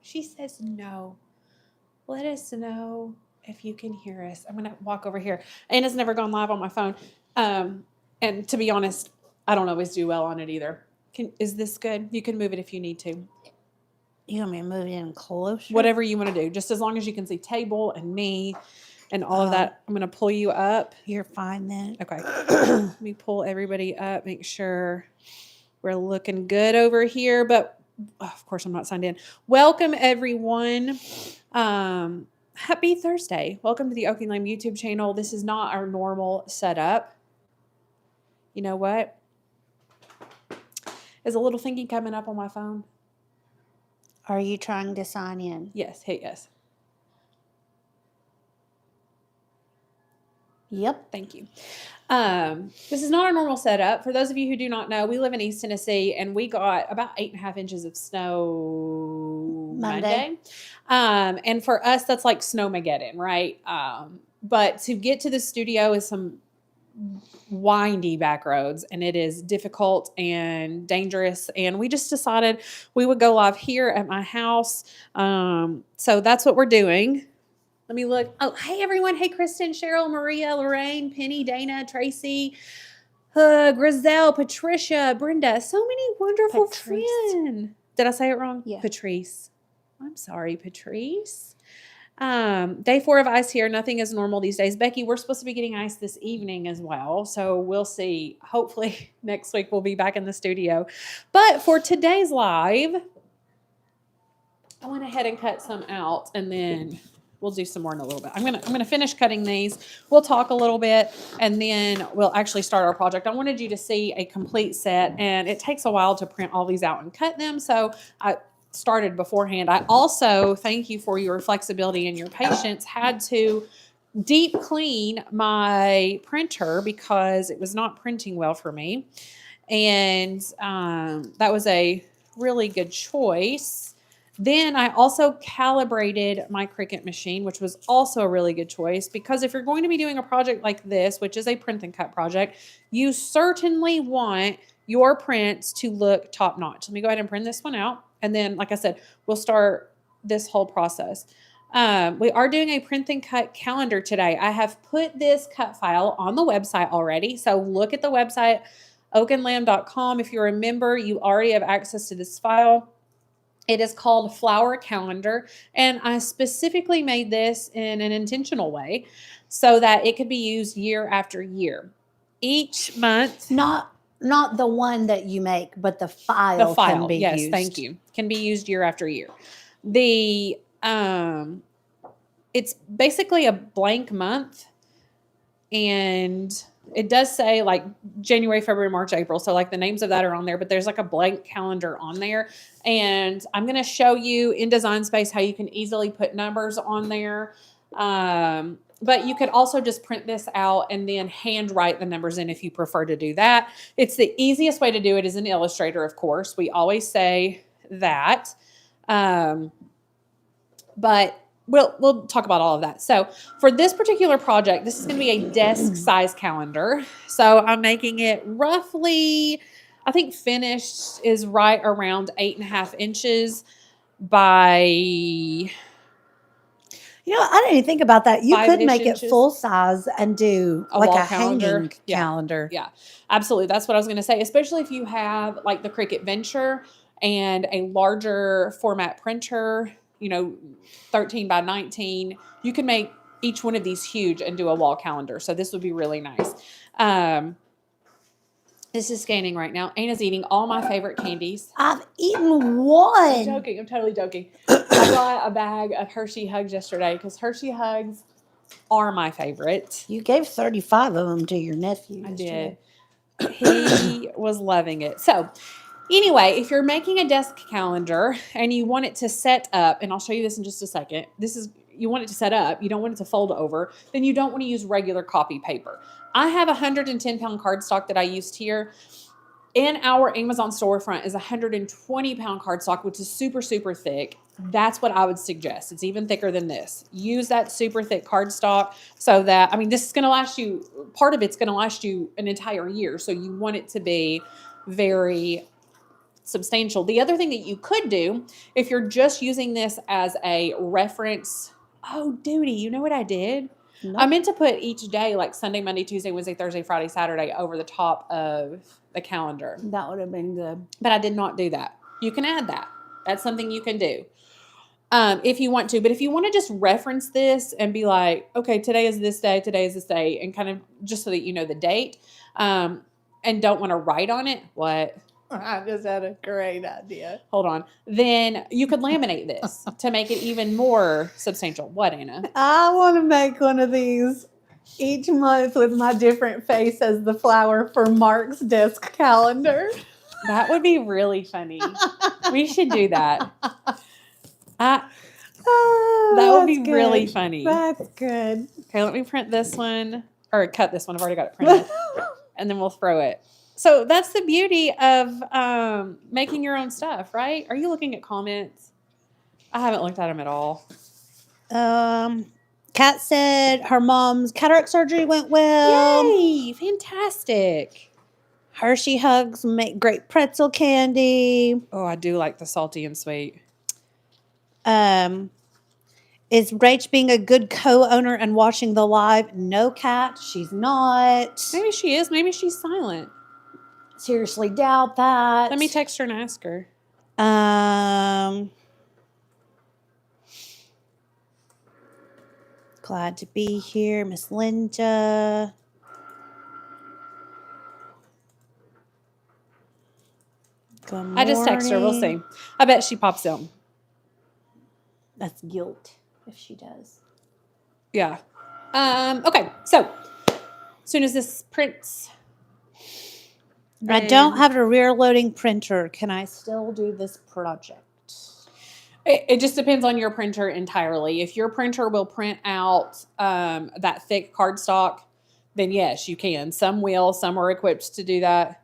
She says no. Let us know if you can hear us. I'm going to walk over here. Anna's never gone live on my phone. And to be honest, I don't always do well on it either. Is this good? You can move it if you need to. You want me to move it in closer? Whatever you want to do. Just as long as you can see table and me and all of that. I'm going to pull you up. You're fine then. Okay. Let me pull everybody up. Make sure we're looking good over here. But of course, I'm not signed in. Welcome, everyone. Happy Thursday. Welcome to the Oaking Lane YouTube channel. This is not our normal setup. You know what? Is a little thingy coming up on my phone? Are you trying to sign in? Yes. Hit yes. Yep. Thank you. This is not our normal setup. For those of you who do not know, we live in East Tennessee and we got about 8.5 inches of snow Monday. And for us, that's like snowmageddon, right? But to get to the studio is some windy back roads and it is difficult and dangerous. And we just decided we would go live here at my house. So that's what we're doing. Let me look. Oh, hey, everyone. Hey, Kristen, Cheryl, Maria, Lorraine, Penny, Dana, Tracy, Griselle, Patricia, Brenda. So many wonderful friends. Did I say it wrong? Yeah. Patrice. I'm sorry, Patrice. Day 4 of ice here. Nothing is normal these days. Becky, we're supposed to be getting ice this evening as well. So we'll see. Hopefully next week we'll be back in the studio. But for today's live, I went ahead and cut some out and then we'll do some more in a little bit. I'm gonna finish cutting these. We'll talk a little bit, and then we'll actually start our project. I wanted you to see a complete set, and it takes a while to print all these out and cut them. So I started beforehand. I also, thank you for your flexibility and your patience, had to deep clean my printer because it was not printing well for me. And that was a really good choice. Then I also calibrated my Cricut machine, which was also a really good choice because if you're going to be doing a project like this, which is a print and cut project, you certainly want your prints to look top notch. Let me go ahead and print this one out. And then, like I said, we'll start this whole process. We are doing a print and cut calendar today. I have put this cut file on the website already. So look at the website, oakenlamb.com. If you're a member, you already have access to this file. It is called Flower Calendar, and I specifically made this in an intentional way so that it could be used year after year. Each month. Not the one that you make, but the file can be yes, used. Thank you. Can be used year after year. The it's basically a blank month, and it does say like January, February, March, April. So like the names of that are on there, but there's like a blank calendar on there. And I'm going to show you in Design Space how you can easily put numbers on there. But you could also just print this out and then hand write the numbers in if you prefer to do that. It's the easiest way to do it is in Illustrator, of course. We always say that. But we'll talk about all of that. So for this particular project, this is going to be a desk size calendar. So I'm making it roughly, I think finished is right around 8.5 inches by... You know, I didn't even think about that. You could make it full size and do like a hanging calendar. Yeah, absolutely. That's what I was going to say, especially if you have like the Cricut Venture and a larger format printer, 13 by 19, you can make each one of these huge and do a wall calendar. So this would be really nice. This is scanning right now. Anna's eating all my favorite candies. I've eaten one. I'm joking. I'm totally joking. I got a bag of Hershey Hugs yesterday because Hershey Hugs are my favorite. You gave 35 of them to your nephew. I did. He was loving it. So anyway, if you're making a desk calendar and you want it to set up, and I'll show you this in just a second. You want it to set up. You don't want it to fold over. Then you don't want to use regular copy paper. I have 110-pound cardstock that I used here. In our Amazon storefront is 120-pound cardstock, which is super, super thick. That's what I would suggest. It's even thicker than this. Use that super thick cardstock so that, this is going to last you, part of it's going to last you an entire year. So you want it to be very substantial. The other thing that you could do, if you're just using this as a reference, oh, duty, you know what I did? Nope. I meant to put each day, like Sunday, Monday, Tuesday, Wednesday, Thursday, Friday, Saturday, over the top of the calendar. That would have been good. But I did not do that. You can add that. That's something you can do if you want to. But if you want to just reference this and be like, okay, today is this day, and kind of just so that you know the date, and don't want to write on it, what? I just had a great idea. Hold on. Then you could laminate this to make it even more substantial. What, Anna? I want to make one of these each month with my different face as the flower for Mark's desk calendar. That would be really funny. We should do that. That would be really funny. That's good. Okay, let me print this one. Or cut this one. I've already got it printed. And then we'll throw it. So that's the beauty of making your own stuff, right? Are you looking at comments? I haven't looked at them at all. Kat said her mom's cataract surgery went well. Yay! Fantastic. Hershey Hugs make great pretzel candy. Oh, I do like the salty and sweet. Is Rach being a good co-owner and watching the live? No, Kat, she's not. Maybe she is. Maybe she's silent. Seriously doubt that. Let me text her and ask her. Glad to be here, Miss Linda. Good morning. I just text her. We'll see. I bet she pops in. That's guilt if she does. Yeah. Okay. So, as soon as this prints. I don't have a rear loading printer. Can I still do this project? It just depends on your printer entirely. If your printer will print out that thick cardstock, then yes, you can. Some will. Some are equipped to do that.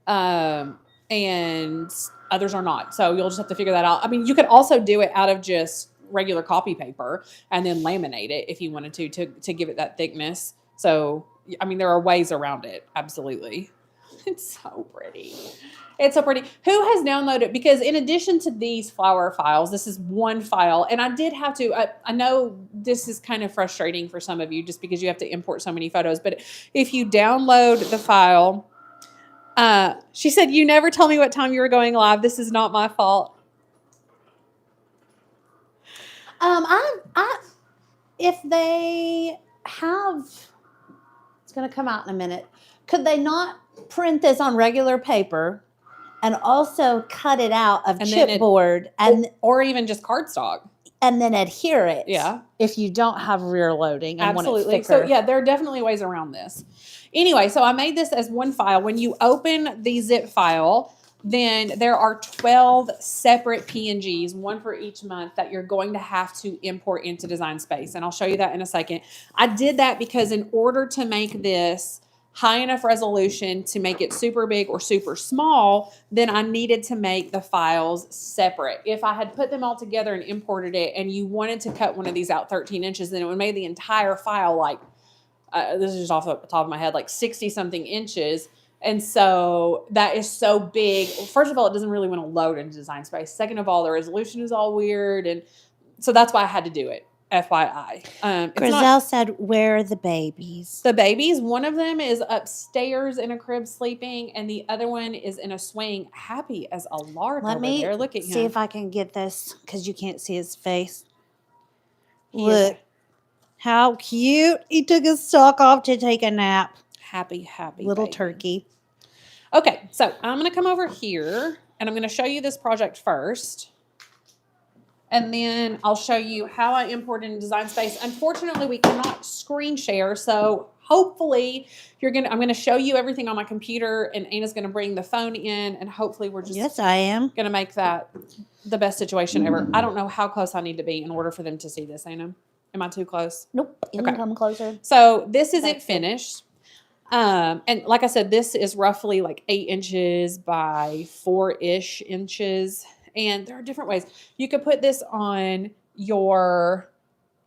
And others are not. So you'll just have to figure that out. I mean, you could also do it out of just regular copy paper and then laminate it if you wanted to give it that thickness. So, I mean, there are ways around it. Absolutely. It's so pretty. It's so pretty. Who has downloaded? Because in addition to these flower files, this is one file. And I did have to, I know this is kind of frustrating for some of you just because you have to import so many photos. But if you download the file, she said, you never told me what time you were going live. This is not my fault. If they have, it's going to come out in a minute. Could they not print this on regular paper and also cut it out of chipboard or even just cardstock and then adhere it? Yeah. If you don't have rear loading and absolutely. Want it thicker. So yeah, there are definitely ways around this. Anyway, so I made this as one file. When you open the zip file, then there are 12 separate PNGs, one for each month, that you're going to have to import into Design Space. And I'll show you that in a second. I did that because in order to make this high enough resolution to make it super big or super small, then I needed to make the files separate. If I had put them all together and imported it and you wanted to cut one of these out 13 inches, then it would make the entire file like, this is just off the top of my head, like 60 something inches. And so that is so big. First of all, it doesn't really want to load into Design Space. Second of all, the resolution is all weird. And so that's why I had to do it. FYI. Grizel said, where are the babies? The babies, one of them is upstairs in a crib sleeping, and the other one is in a swing, happy as a lark over there. Look at him. See if I can get this, because you can't see his face. Look. How cute. He took his sock off to take a nap. Happy little baby. Turkey. Okay, so I'm going to come over here, and I'm going to show you this project first. And then I'll show you how I import in Design Space. Unfortunately, we cannot screen share, so hopefully I'm going to show you everything on my computer, and Anna's going to bring the phone in, and hopefully we're just yes, I am going to make that the best situation ever. I don't know how close I need to be in order for them to see this, Anna. Am I too close? Nope. You can come closer. So this is it finished. And like I said, this is roughly like 8 inches by 4-ish inches. And there are different ways. You could put this on your,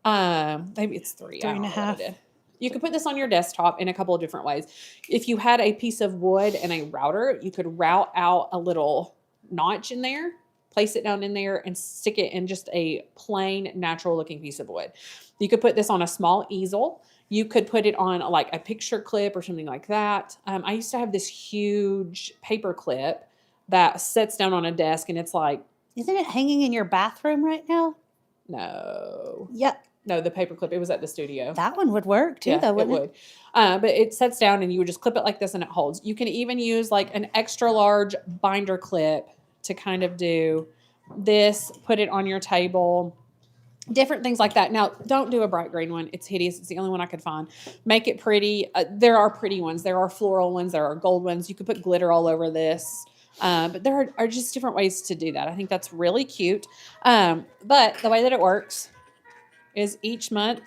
maybe it's 3.5. You could put this on your desktop in a couple of different ways. If you had a piece of wood and a router, you could route out a little notch in there, place it down in there and stick it in just a plain natural looking piece of wood. You could put this on a small easel. You could put it on like a picture clip or something like that. I used to have this huge paper clip that sits down on a desk and it's like, Isn't it hanging in your bathroom right now? no. Yeah. No, the paper clip. It was at the studio. That one would work too, though, it wouldn't it? would. But it sets down and you would just clip it like this and it holds. You can even use like an extra large binder clip to kind of do this, put it on your table, different things like that. Now, don't do a bright green one. It's hideous. It's the only one I could find. Make it pretty. There are pretty ones. There are floral ones. There are gold ones. You could put glitter all over this. But there are just different ways to do that. I think that's really cute. But the way that it works is each month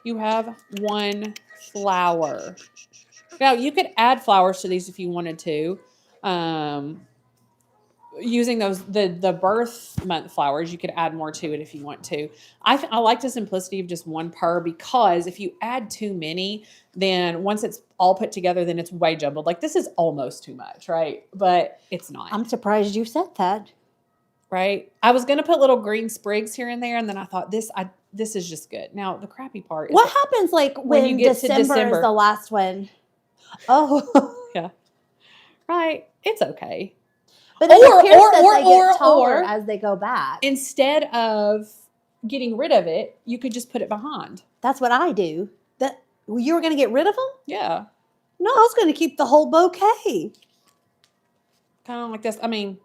you have one flower. Now, you could add flowers to these if you wanted to. Using those the birth month flowers, you could add more to it if you want to. I like the simplicity of just one per, because if you add too many, then once it's all put together, then it's way jumbled. Like this is almost too much, right? But it's not. I'm surprised you said that. Right? I was going to put little green sprigs here and there, and then I thought this is just good. Now, the crappy part is what happens like when you get to December is the last one? Oh. Yeah. Right. It's okay. But it appears that they get taller as they go back. Instead of getting rid of it, you could just put it behind. That's what I do. You were going to get rid of them? Yeah. No, I was going to keep the whole bouquet. Kind of like this. I mean,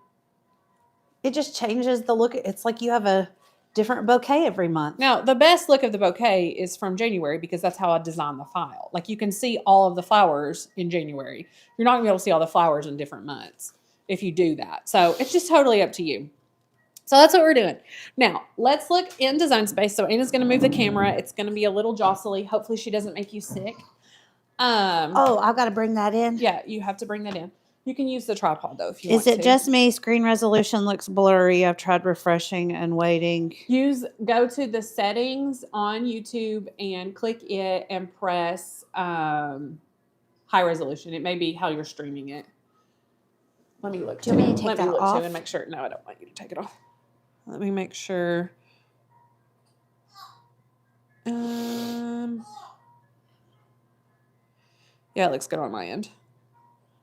it just changes the look. It's like you have a different bouquet every month. Now, the best look of the bouquet is from January, because that's how I designed the file. Like you can see all of the flowers in January. You're not going to be able to see all the flowers in different months if you do that. So it's just totally up to you. So that's what we're doing. Now, let's look in Design Space. So Anna's going to move the camera. It's going to be a little jostly. Hopefully she doesn't make you sick. I've got to bring that in? Yeah, you have to bring that in. You can use the tripod, though, if you want to. Is it just me? Screen resolution looks blurry. I've tried refreshing and waiting. Go to the settings on YouTube and click it and press high resolution. It may be how you're streaming it. Let me look. Do you want me to take that off? And make sure. No, I don't want you to take it off. Let me make sure. Yeah, it looks good on my end.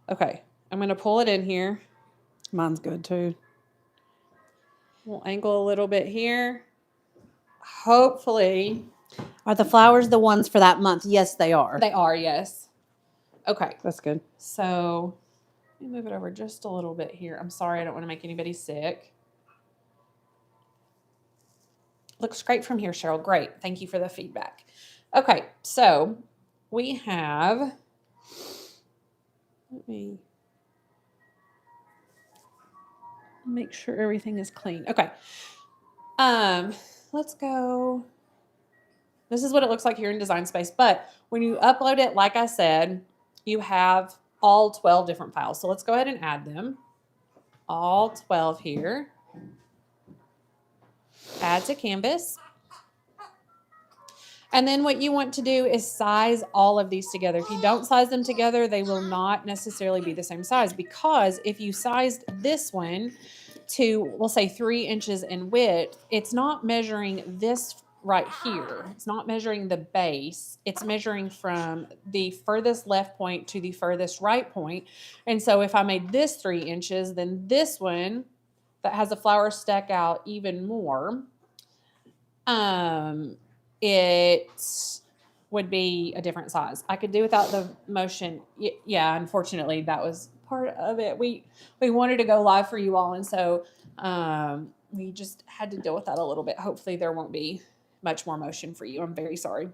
Okay, I'm going to pull it in here. Mine's good too. We'll angle a little bit here. Hopefully. Are the flowers the ones for that month? Yes, they are. They are, yes. Okay. That's good. So let me move it over just a little bit here. I'm sorry, I don't want to make anybody sick. Looks great from here, Cheryl. Great. Thank you for the feedback. Okay, so we have, let me make sure everything is clean. Okay. Let's go. This is what it looks like here in Design Space, but when you upload it, like I said, you have all 12 different files. So let's go ahead and add them. All 12 here. Add to Canvas. And then what you want to do is size all of these together. If you don't size them together, they will not necessarily be the same size, because if you sized this one to, we'll say 3 inches in width, it's not measuring this right here. It's not measuring the base. It's measuring from the furthest left point to the furthest right point. And so if I made this 3 inches, then this one that has a flower stack out even more, it would be a different size. I could do without the motion. Yeah, unfortunately, that was part of it. We wanted to go live for you all, and so we just had to deal with that a little bit. Hopefully there won't be much more motion for you. I'm very sorry.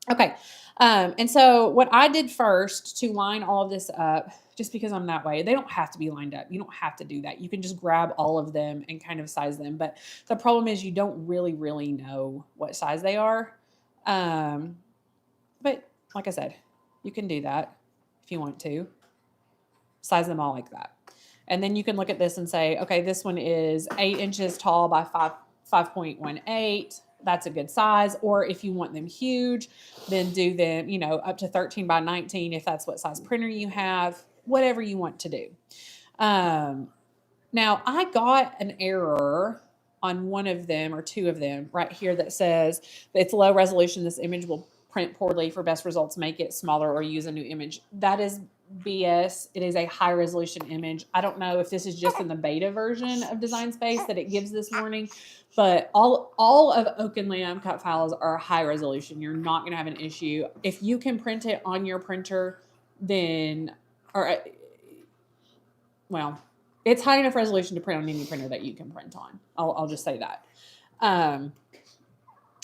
Okay, and so what I did first to line all of this up, just because I'm that way, they don't have to be lined up. You don't have to do that. You can just grab all of them and kind of size them. But the problem is you don't really, really know what size they are. But like I said, you can do that if you want to. Size them all like that. And then you can look at this and say, okay, this one is 8 inches tall by 5.18. That's a good size. Or if you want them huge, then do them, up to 13 by 19 if that's what size printer you have, whatever you want to do. Now, I got an error on one of them or two of them right here that says it's low resolution. This image will print poorly. For best results, make it smaller or use a new image. That is BS. It is a high resolution image. I don't know if this is just in the beta version of Design Space that it gives this warning, but all of Oak and Lamb cut files are high resolution. You're not going to have an issue. If you can print it on your printer, then, or, well, it's high enough resolution to print on any printer that you can print on. I'll just say that.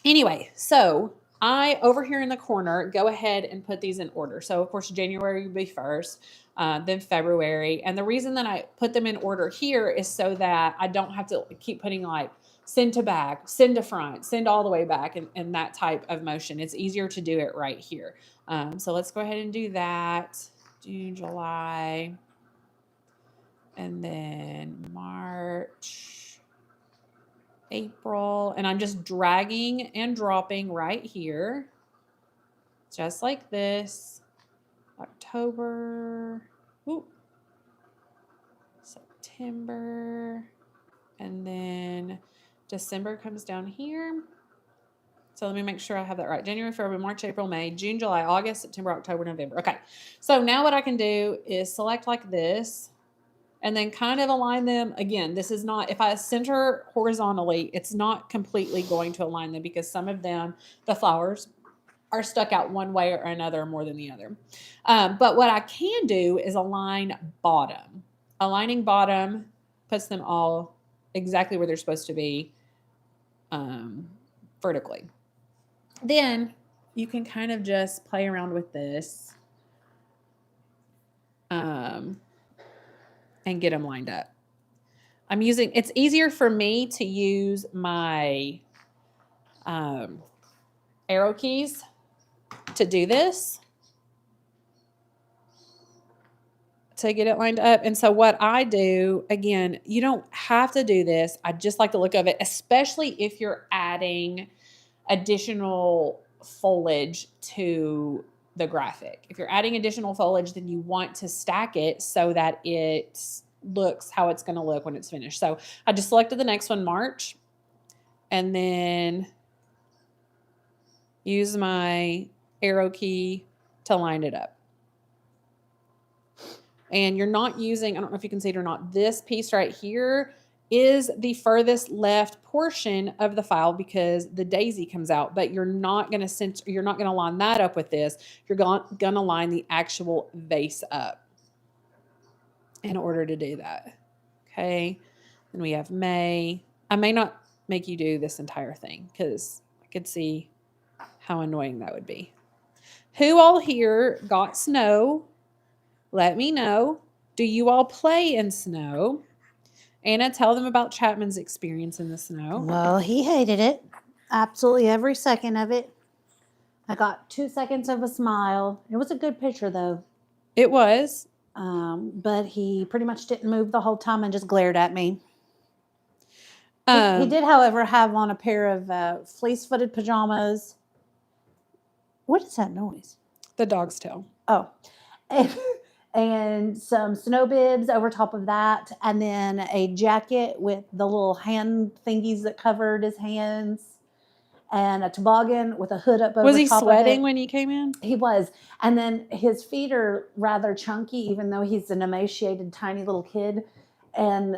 Anyway, so I, over here in the corner, go ahead and put these in order. So, of course, January will be first, then February. And the reason that I put them in order here is so that I don't have to keep putting like send to back, send to front, send all the way back, and that type of motion. It's easier to do it right here. So let's go ahead and do that. June, July, and then March, April, and I'm just dragging and dropping right here, just like this. October, September, and then December comes down here. So let me make sure I have that right. January, February, March, April, May, June, July, August, September, October, November. Okay, so now what I can do is select like this, and then kind of align them. Again, this is not, if I center horizontally, it's not completely going to align them because some of them, the flowers, are stuck out one way or another more than the other. But what I can do is align bottom. Aligning bottom puts them all exactly where they're supposed to be vertically. Then you can kind of just play around with this. And get them lined up. It's easier for me to use my arrow keys to do this, to get it lined up. And so what I do, again, you don't have to do this. I just like the look of it, especially if you're adding additional foliage to the graphic. If you're adding additional foliage, then you want to stack it so that it looks how it's going to look when it's finished. So I just selected the next one, March, and then use my arrow key to line it up. And you're not using, I don't know if you can see it or not, this piece right here is the furthest left portion of the file because the daisy comes out, but you're not going to line that up with this. You're going to line the actual vase up in order to do that. Okay. Then we have May. I may not make you do this entire thing because I could see how annoying that would be. Who all here got snow? Let me know. Do you all play in snow? Anna, tell them about Chapman's experience in the snow. Well, he hated it. Absolutely every second of it. I got 2 seconds of a smile. It was a good picture, though. It was. But he pretty much didn't move the whole time and just glared at me. He did, however, have on a pair of fleece-footed pajamas. What is that noise? The dog's tail. Oh. And some snow bibs over top of that, and then a jacket with the little hand thingies that covered his hands, and a toboggan with a hood up over top of it. Was he sweating when he came in? He was. And then his feet are rather chunky, even though he's an emaciated, tiny little kid. And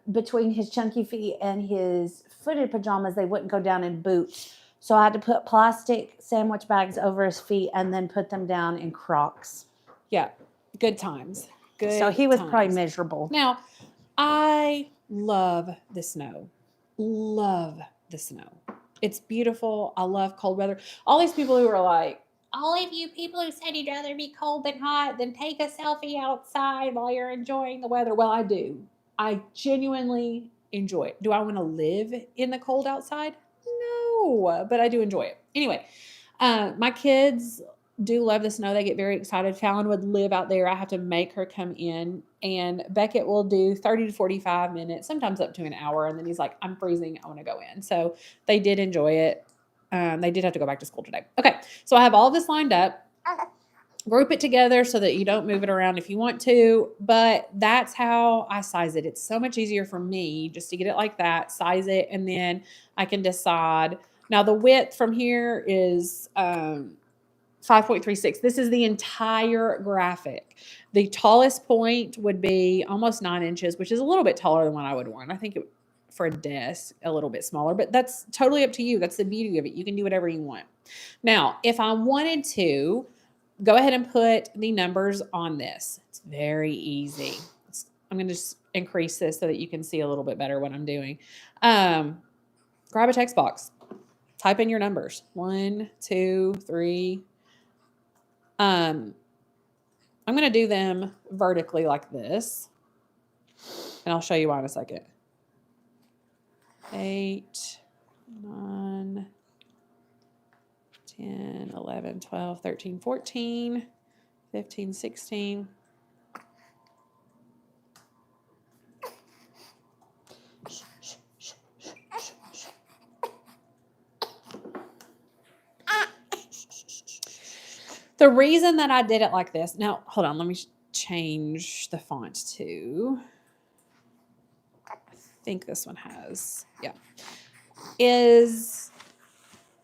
between his chunky feet and his footed pajamas, they wouldn't go down in boots. So I had to put plastic sandwich bags over his feet and then put them down in Crocs. Yeah, good times. Good. So he was probably miserable. Now, I love the snow. Love the snow. It's beautiful. I love cold weather. All these people who are like, all of you people who said you'd rather be cold than hot, then take a selfie outside while you're enjoying the weather. Well, I do. I genuinely enjoy it. Do I want to live in the cold outside? No, but I do enjoy it. Anyway, my kids do love the snow. They get very excited. Fallon would live out there. I have to make her come in, and Beckett will do 30 to 45 minutes, sometimes up to an hour. And then he's like, I'm freezing. I want to go in. So they did enjoy it. They did have to go back to school today. Okay. So I have all this lined up. group it together so that you don't move it around if you want to, but that's how I size it. It's so much easier for me just to get it like that, size it, and then I can decide. Now the width from here is 5.36. This is the entire graphic. The tallest point would be almost 9 inches, which is a little bit taller than what I would want. I think for a desk, a little bit smaller, but that's totally up to you. That's the beauty of it. You can do whatever you want. Now, if I wanted to, go ahead and put the numbers on this. It's very easy. I'm going to just increase this so that you can see a little bit better what I'm doing. Grab a text box. Type in your numbers. 1, 2, 3. I'm going to do them vertically like this. And I'll show you why in a second. 8, 9, 10, 11, 12, 13, 14, 15, 16. The reason that I did it like this, now hold on, let me change the font to, I think this one has, yeah, is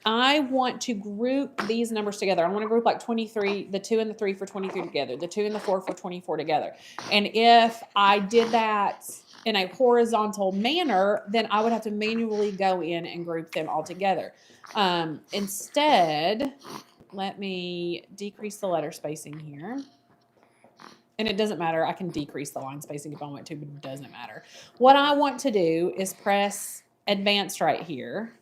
I want to group these numbers together. I want to group like 23, the 2 and the 3 for 23 together, the 2 and the 4 for 24 together. And if I did that in a horizontal manner, then I would have to manually go in and group them all together. Instead, let me decrease the letter spacing here. And it doesn't matter. I can decrease the line spacing if I want to, but it doesn't matter. What I want to do is press advanced right here.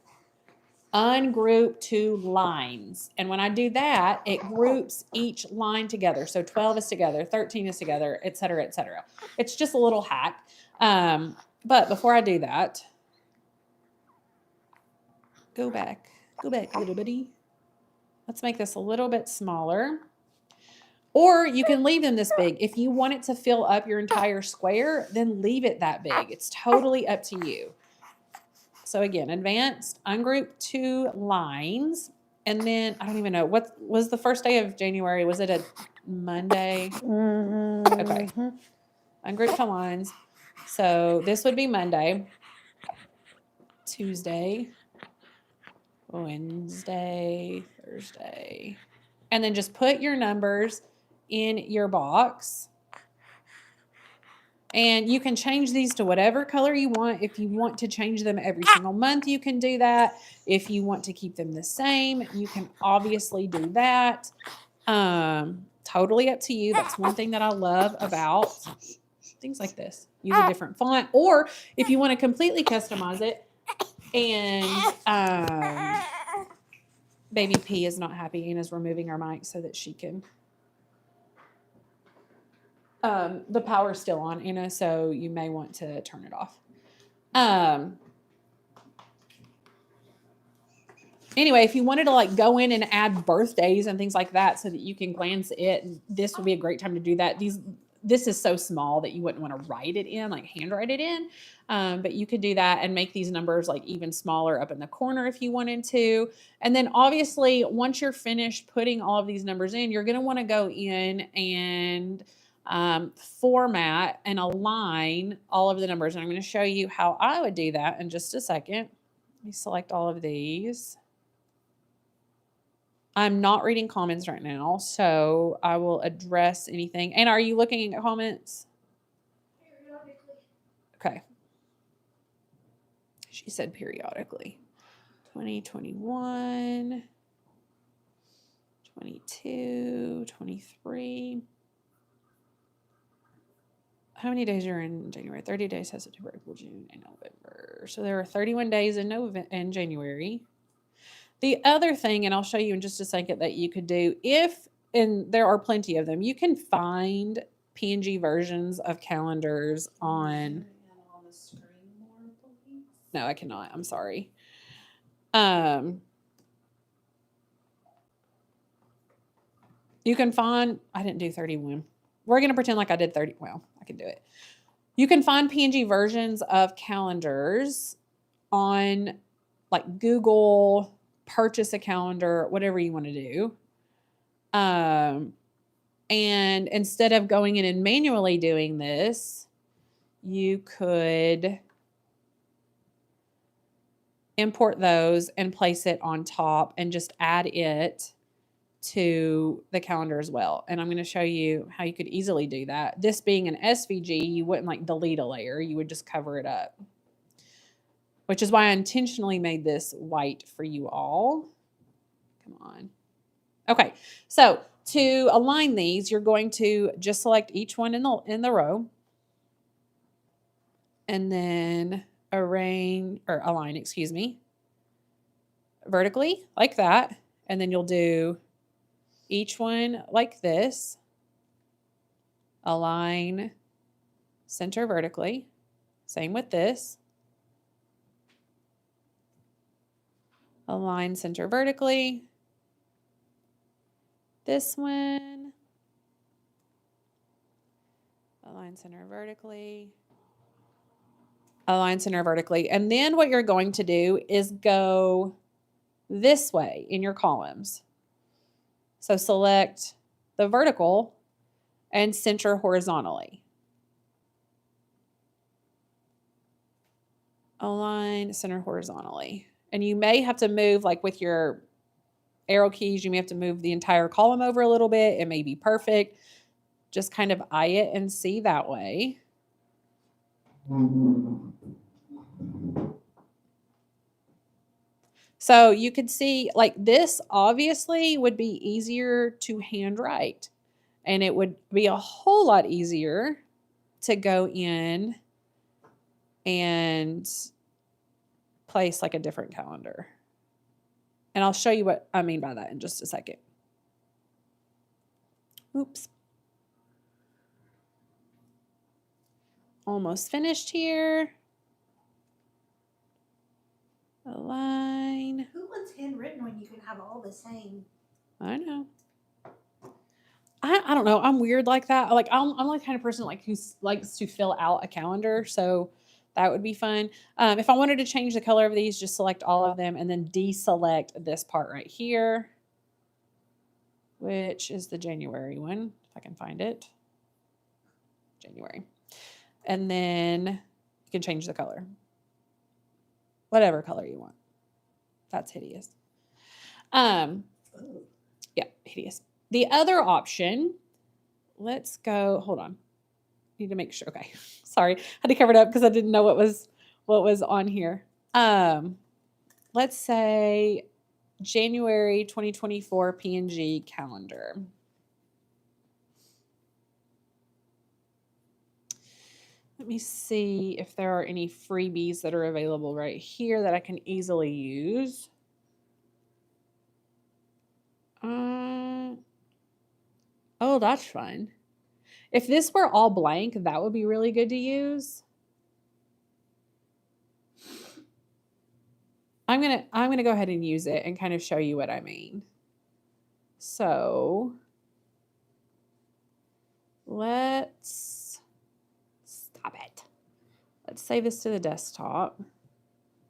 Ungroup to lines. And when I do that, it groups each line together. So 12 is together, 13 is together, et cetera, et cetera. It's just a little hack. But before I do that, go back, little bitty. Let's make this a little bit smaller. Or you can leave them this big. If you want it to fill up your entire square, then leave it that big. It's totally up to you. So again, advanced, ungroup to lines. And then, I don't even know, what was the first day of January? Was it a Monday? Mm-hmm. Okay. Ungroup to lines. So this would be Monday, Tuesday, Wednesday, Thursday. And then just put your numbers in your box. And you can change these to whatever color you want. If you want to change them every single month, you can do that. If you want to keep them the same, you can obviously do that. Totally up to you. That's one thing that I love about things like this. Use a different font. Or if you want to completely customize it, and Baby P is not happy. Anna's removing our mic so that she can... the power's still on, Anna, so you may want to turn it off. Anyway, if you wanted to like go in and add birthdays and things like that so that you can glance it, this would be a great time to do that. This is so small that you wouldn't want to write it in, like handwrite it in. But you could do that and make these numbers like even smaller up in the corner if you wanted to. And then obviously, once you're finished putting all of these numbers in, you're going to want to go in and format and align all of the numbers. And I'm going to show you how I would do that in just a second. Let me select all of these. I'm not reading comments right now, so I will address anything. And are you looking at comments? Periodically. Okay. She said periodically. 2021, 22, 23. How many days are in January? 30 days has September, April, June, and November. So there are 31 days in January. The other thing, and I'll show you in just a second, that you could do, and there are plenty of them, you can find PNG versions of calendars on... No, I cannot. I'm sorry. You can find... I didn't do 31. We're going to pretend like I did 30. Well, I can do it. You can find PNG versions of calendars on like Google, purchase a calendar, whatever you want to do. And instead of going in and manually doing this, you could import those and place it on top and just add it to the calendar as well. And I'm going to show you how you could easily do that. This being an SVG, you wouldn't like delete a layer. You would just cover it up, which is why I intentionally made this white for you all. Come on. Okay. So to align these, you're going to just select each one in the row and then align, excuse me, vertically like that. And then you'll do each one like this, align, center vertically. Same with this. Align, center vertically. This one. Align, center vertically. Align, center vertically. And then what you're going to do is go this way in your columns. So select the vertical and center horizontally. Align, center horizontally. And you may have to move, like with your arrow keys, you may have to move the entire column over a little bit. It may be perfect. Just kind of eye it and see that way. So you could see like this obviously would be easier to handwrite, and it would be a whole lot easier to go in and place like a different calendar. And I'll show you what I mean by that in just a second. Oops. Almost finished here. Align. Who wants handwritten when you can have all the same? I know. I don't know. I'm weird like that. Like I'm like the kind of person like who likes to fill out a calendar. So that would be fun. If I wanted to change the color of these, just select all of them and then deselect this part right here, which is the January one, if I can find it. January. And then you can change the color. Whatever color you want. That's hideous. Yeah, hideous. The other option, let's go, hold on. Need to make sure. Okay. Sorry. Had to cover it up because I didn't know what was on here. Let's say January 2024 PNG calendar. Let me see if there are any freebies that are available right here that I can easily use. Oh, that's fun. If this were all blank, that would be really good to use. I'm gonna go ahead and use it and kind of show you what I mean. So let's stop it. Let's save this to the desktop.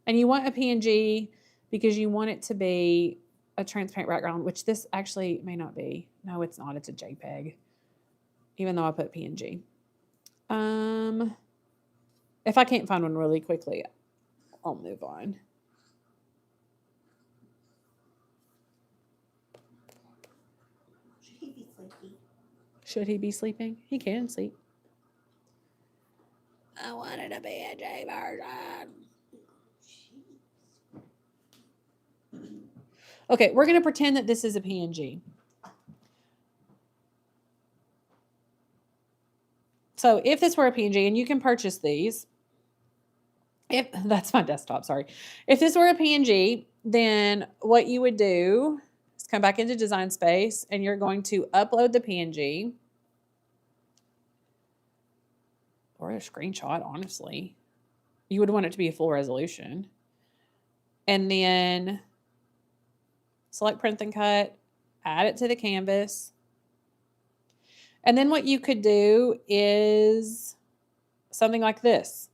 And you want a PNG because you want it to be a transparent background, which this actually may not be. No, it's not. It's a JPEG, even though I put PNG. If I can't find one really quickly, I'll move on. Should he be sleepy? Should he be sleeping? He can sleep. I wanted a PNG version. Okay, we're going to pretend that this is a PNG. So if this were a PNG, and you can purchase these, if that's my desktop, sorry. If this were a PNG, then what you would do is come back into Design Space, and you're going to upload the PNG or a screenshot, honestly. You would want it to be a full resolution. And then select Print and Cut, add it to the canvas. And then what you could do is something like this.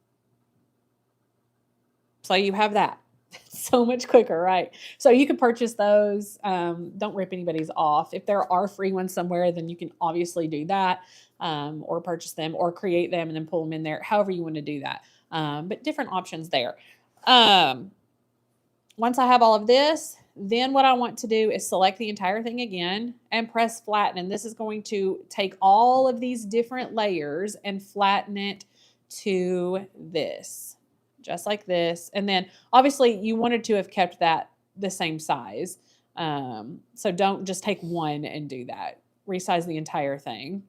So you have that. So much quicker, right? So you can purchase those. Don't rip anybody's off. If there are free ones somewhere, then you can obviously do that, or purchase them or create them and then pull them in there, however you want to do that. But different options there. Once I have all of this, then what I want to do is select the entire thing again and press flatten. And this is going to take all of these different layers and flatten it to this, just like this. And then obviously you wanted to have kept that the same size. So don't just take one and do that. Resize the entire thing.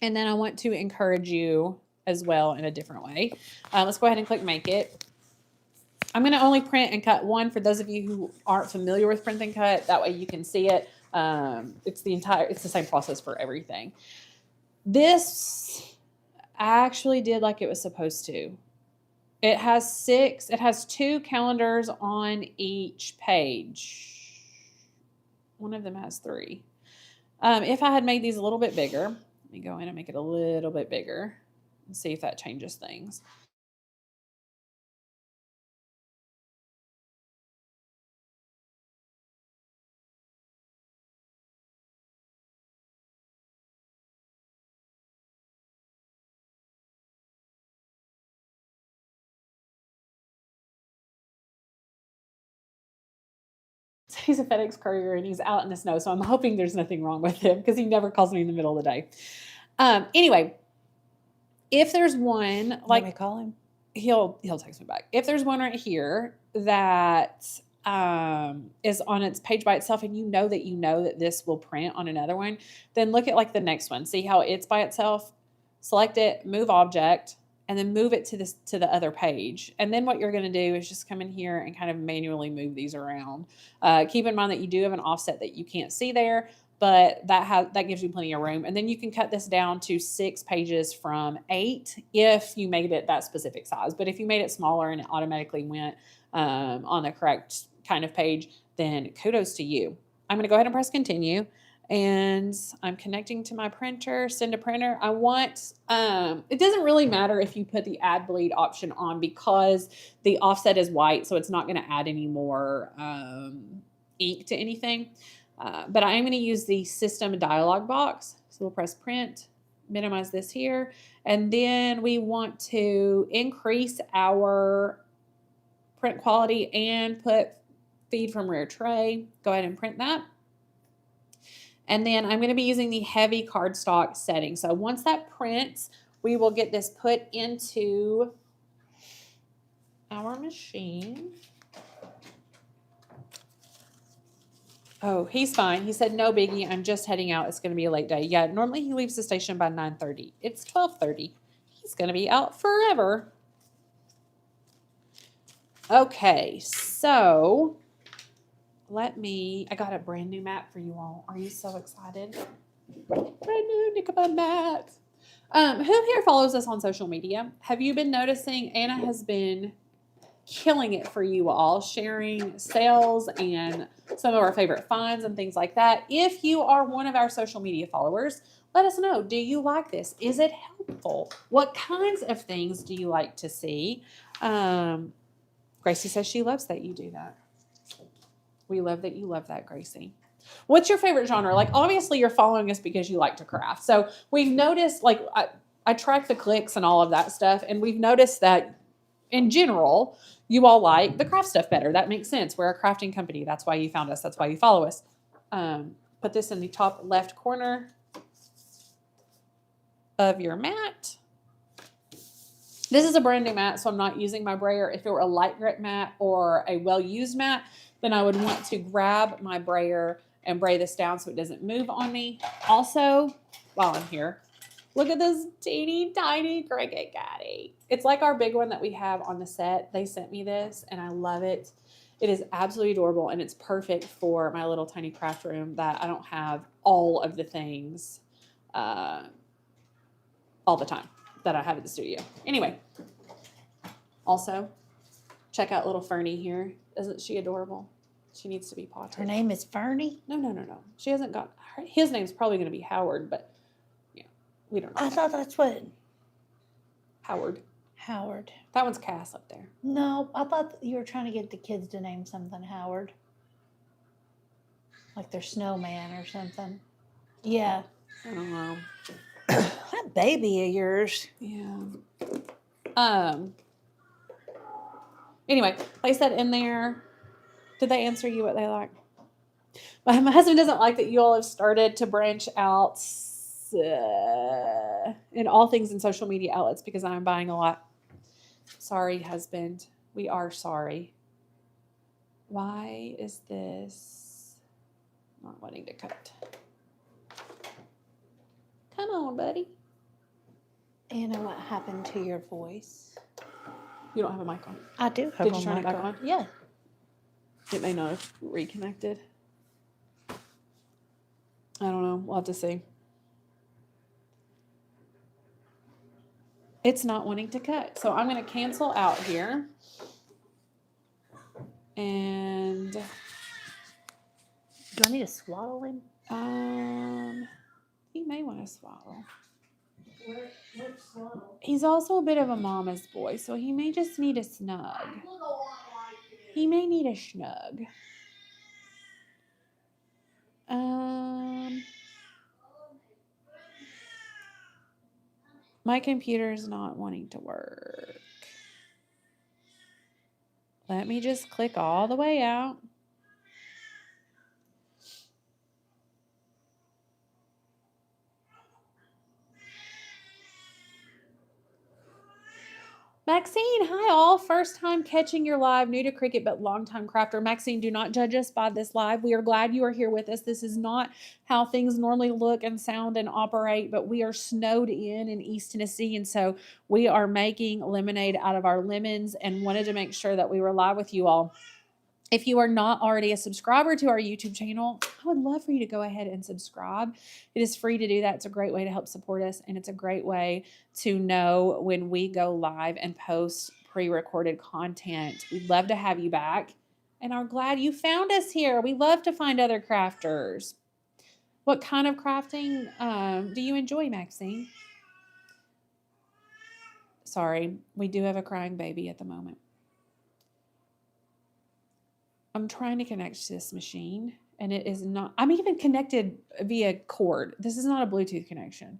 And then I want to encourage you as well in a different way. Let's go ahead and click Make It. I'm going to only print and cut one for those of you who aren't familiar with print and cut. That way you can see it. It's the same process for everything. This actually did like it was supposed to. It has 2 calendars on each page. One of them has 3. If I had made these a little bit bigger, let me go in and make it a little bit bigger and see if that changes things. He's a FedEx courier and he's out in the snow, so I'm hoping there's nothing wrong with him because he never calls me in the middle of the day. Anyway, if there's one, like, Let me call him. He'll text me back. If there's one right here that is on its page by itself, and you know that this will print on another one, then look at like the next one. See how it's by itself. Select it, move object, and then move it to the other page. And then what you're going to do is just come in here and kind of manually move these around. Keep in mind that you do have an offset that you can't see there, but that gives you plenty of room. And then you can cut this down to 6 pages from 8 if you made it that specific size. But if you made it smaller and it automatically went on the correct kind of page, then kudos to you. I'm going to go ahead and press continue. And I'm connecting to my printer, send to printer. I want, it doesn't really matter if you put the add bleed option on because the offset is white, so it's not going to add any more ink to anything. But I am going to use the system dialog box. So we'll press print, minimize this here. And then we want to increase our print quality and put feed from rear tray. Go ahead and print that. And then I'm going to be using the heavy cardstock setting. So once that prints, we will get this put into our machine. Oh, he's fine. He said, no biggie. I'm just heading out. It's going to be a late day. Yeah, normally he leaves the station by 9:30. It's 12:30. He's going to be out forever. Okay, so I got a brand new mat for you all. Are you so excited? Brand new Nickelback mat. Who here follows us on social media? Have you been noticing Anna has been killing it for you all, sharing sales and some of our favorite finds and things like that. If you are one of our social media followers, let us know. Do you like this? Is it helpful? What kinds of things do you like to see? Gracie says she loves that you do that. We love that you love that, Gracie. What's your favorite genre? Like, obviously, you're following us because you like to craft. So we've noticed, like, I track the clicks and all of that stuff, and we've noticed that in general, you all like the craft stuff better. That makes sense. We're a crafting company. That's why you found us. That's why you follow us. Put this in the top left corner of your mat. This is a brand new mat, so I'm not using my brayer. If it were a light grit mat or a well-used mat, then I would want to grab my brayer and bray this down so it doesn't move on me. Also, while I'm here, look at this teeny tiny Cricut caddy. It's like our big one that we have on the set. They sent me this and I love it. It is absolutely adorable and it's perfect for my little tiny craft room that I don't have all of the things all the time that I have at the studio. Anyway, also check out little Fernie here. Isn't she adorable? She needs to be potted. Her name is Fernie? No. She hasn't got, his name's probably going to be Howard, but yeah, we don't know. I thought that's what. Howard. Howard. That one's Cass up there. No, I thought you were trying to get the kids to name something Howard. Like their snowman or something. Yeah. I don't know. That baby of yours. Yeah. Anyway, place that in there. Did they answer you what they like? My husband doesn't like that you all have started to branch out in all things in social media outlets because I'm buying a lot. Sorry, husband. We are sorry. Why is this not wanting to cut? Come on, buddy. You know what happened to your voice? You don't have a mic on. I do have Did a you turn it mic back on? Yeah. It may not have reconnected. I don't know. We'll have to see. It's not wanting to cut. So I'm going to cancel out here. And Do I need to swallow him? he may want to swallow. Which swaddle? He's also a bit of a mama's boy, so he may just need a snug. Look a lot like it. He may need a snug. My computer is not wanting to work. Let me just click all the way out. Maxine, hi all. First time catching your live, new to Cricut, but longtime crafter. Maxine, do not judge us by this live. We are glad you are here with us. This is not how things normally look and sound and operate, but we are snowed in East Tennessee, and so we are making lemonade out of our lemons and wanted to make sure that we were live with you all. If you are not already a subscriber to our YouTube channel, I would love for you to go ahead and subscribe. It is free to do that. It's a great way to help support us, and it's a great way to know when we go live and post pre-recorded content. We'd love to have you back, and are glad you found us here. We love to find other crafters. What kind of crafting do you enjoy, Maxine? Sorry, we do have a crying baby at the moment. I'm trying to connect to this machine, and it is not. I'm even connected via cord. This is not a Bluetooth connection.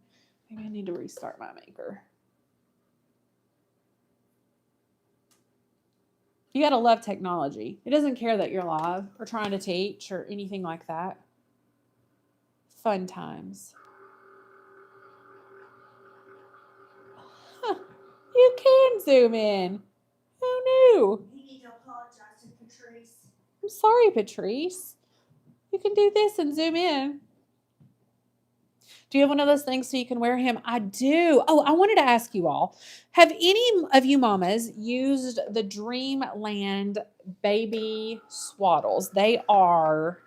Maybe I need to restart my maker. You got to love technology. It doesn't care that you're live or trying to teach or anything like that. Fun times. Huh. You can zoom in. Who knew? You need to apologize to Patrice. I'm sorry, Patrice. You can do this and zoom in. Do you have one of those things so you can wear him? I do. Oh, I wanted to ask you all, have any of you mamas used the Dreamland baby swaddles? They are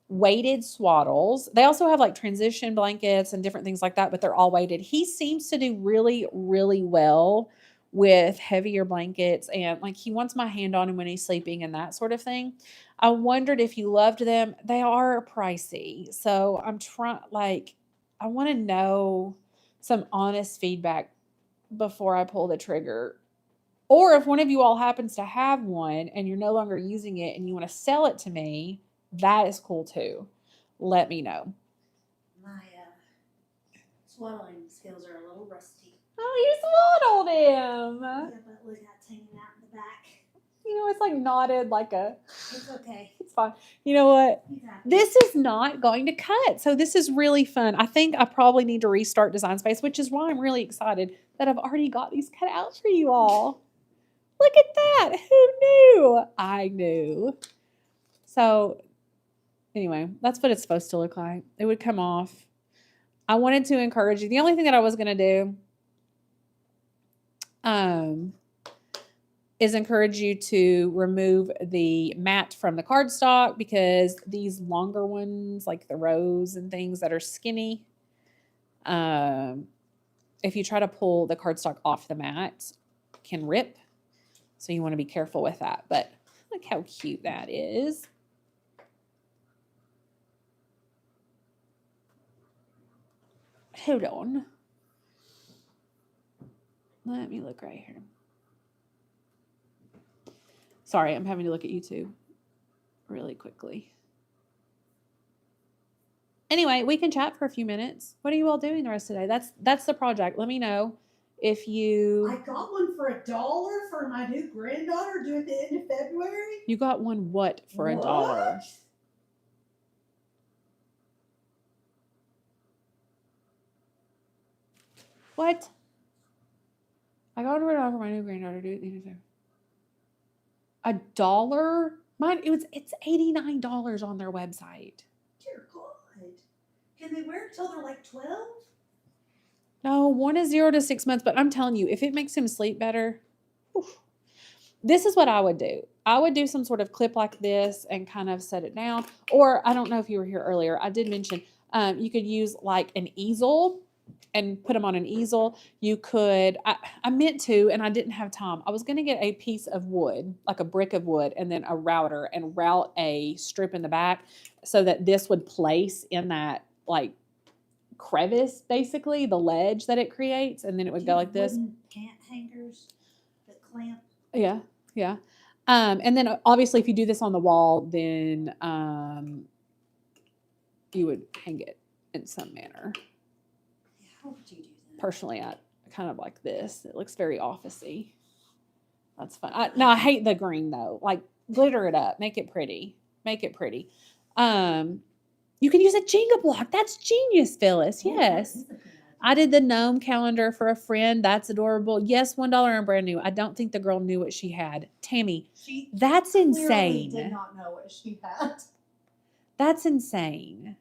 weighted swaddles. They also have like transition blankets and different things like that, but they're all weighted. He seems to do really, really well with heavier blankets, and like he wants my hand on him when he's sleeping and that sort of thing. I wondered if you loved them. They are pricey. So I'm trying, like, I want to know some honest feedback before I pull the trigger. Or if one of you all happens to have one and you're no longer using it and you want to sell it to me, that is cool too. Let me know. My swaddling skills are a little rusty. Oh, you swaddled him. Yeah, but look how it's hanging out in the back. You know, it's like knotted like a... It's okay. It's fine. You know what? He's happy. This is not going to cut. So this is really fun. I think I probably need to restart Design Space, which is why I'm really excited that I've already got these cut out for you all. Look at that. Who knew? I knew. So anyway, that's what it's supposed to look like. It would come off. I wanted to encourage you. The only thing that I was going to do is encourage you to remove the mat from the cardstock, because these longer ones, like the rows and things that are skinny, if you try to pull the cardstock off the mat, can rip. So you want to be careful with that. But look how cute that is. Hold on. Let me look right here. Sorry, I'm having to look at YouTube really quickly. Anyway, we can chat for a few minutes. What are you all doing the rest of the day? That's the project. Let me know if you... I got one for $1 for my new granddaughter due at the end of February. You got one what for $1? What? I got $1 for my new granddaughter due at the end of February. $1? Mine, it's $89 on their website. Dear God. Can they wear it till they're like 12? No, one is 0 to 6 months, but I'm telling you, if it makes him sleep better, oof. This is what I would do. I would do some sort of clip like this and kind of set it down. Or I don't know if you were here earlier. I did mention you could use like an easel and put them on an easel. You could, I meant to, and I didn't have time. I was going to get a piece of wood, like a brick of wood, and then a router and route a strip in the back so that this would place in that like crevice, basically the ledge that it creates, and then it would go like this. Pant hangers that clamp. Yeah. And then obviously if you do this on the wall, then you would hang it in some manner. How would you do that? Personally, I kind of like this. It looks very office-y. That's fun. I hate the green though. Like glitter it up, make it pretty. You can use a Jenga block. That's genius, Phyllis. Yes. I did the gnome calendar for a friend. That's adorable. Yes, $1 and brand new. I don't think the girl knew what she had. Tammy, that's insane. Did not know what she had. That's insane.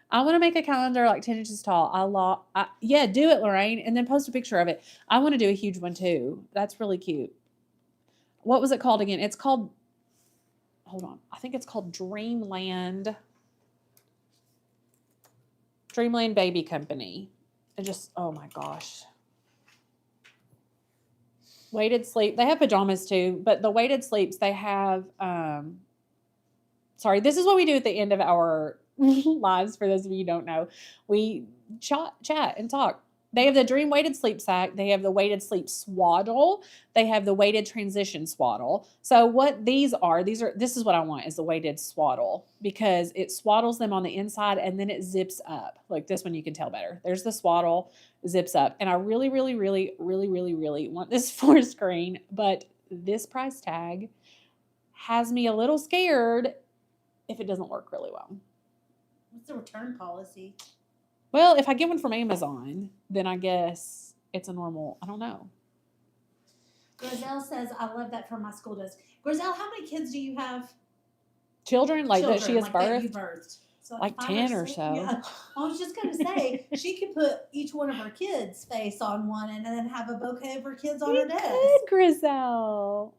I want to make a calendar like 10 inches tall. Yeah, do it, Lorraine, and then post a picture of it. I want to do a huge one too. That's really cute. What was it called again? It's called, hold on. I think it's called Dreamland Baby Company. And just, oh my gosh. Weighted sleep. They have pajamas too, but the weighted sleeps, they have, sorry, this is what we do at the end of our lives. For those of you who don't know, we chat and talk. They have the Dream weighted sleep sack. They have the weighted sleep swaddle. They have the weighted transition swaddle. So what these are, this is what I want, is the weighted swaddle, because it swaddles them on the inside and then it zips up. Like this one, you can tell better. There's the swaddle, zips up. And I really, really, really, really, really, really want this 4-screen, but this price tag has me a little scared if it doesn't work really well. What's the return policy? Well, if I get one from Amazon, then I guess it's a normal, I don't know. Griselle says, I love that for my school desk. Griselle, how many kids do you have? Children, like that she has that you birthed? birthed. So Like 10 or 6? so. Yeah. I was just going to say, she could put each one of her kids' face on one and then have a bouquet of her kids on her desk. Good, Griselle.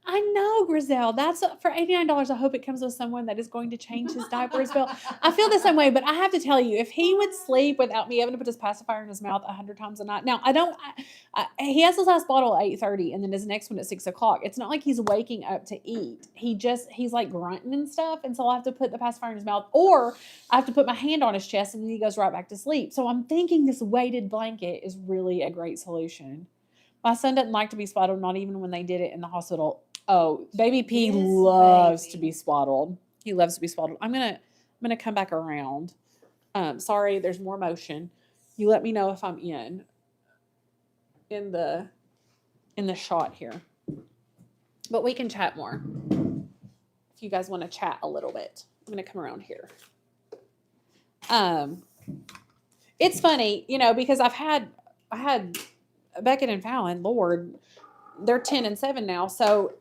I know, Griselle. That's for $89. I hope it comes with someone that is going to change his diapers. Bill, I feel the same way, but I have to tell you, if he would sleep without me having to put his pacifier in his mouth 100 times a night. Now, he has his last bottle at 8:30 and then his next one at 6 o'clock. It's not like he's waking up to eat. He's like grunting and stuff. And so I have to put the pacifier in his mouth, or I have to put my hand on his chest and then he goes right back to sleep. So I'm thinking this weighted blanket is really a great solution. My son doesn't like to be swaddled, not even when they did it in the hospital. Oh, baby P loves to be swaddled. He loves to be swaddled. I'm gonna come back around. Sorry, there's more motion. You let me know if I'm in the shot here. But we can chat more if you guys want to chat a little bit. I'm gonna come around here. It's funny, because I had Beckett and Fallon, Lord, they're 10 and 7 now. So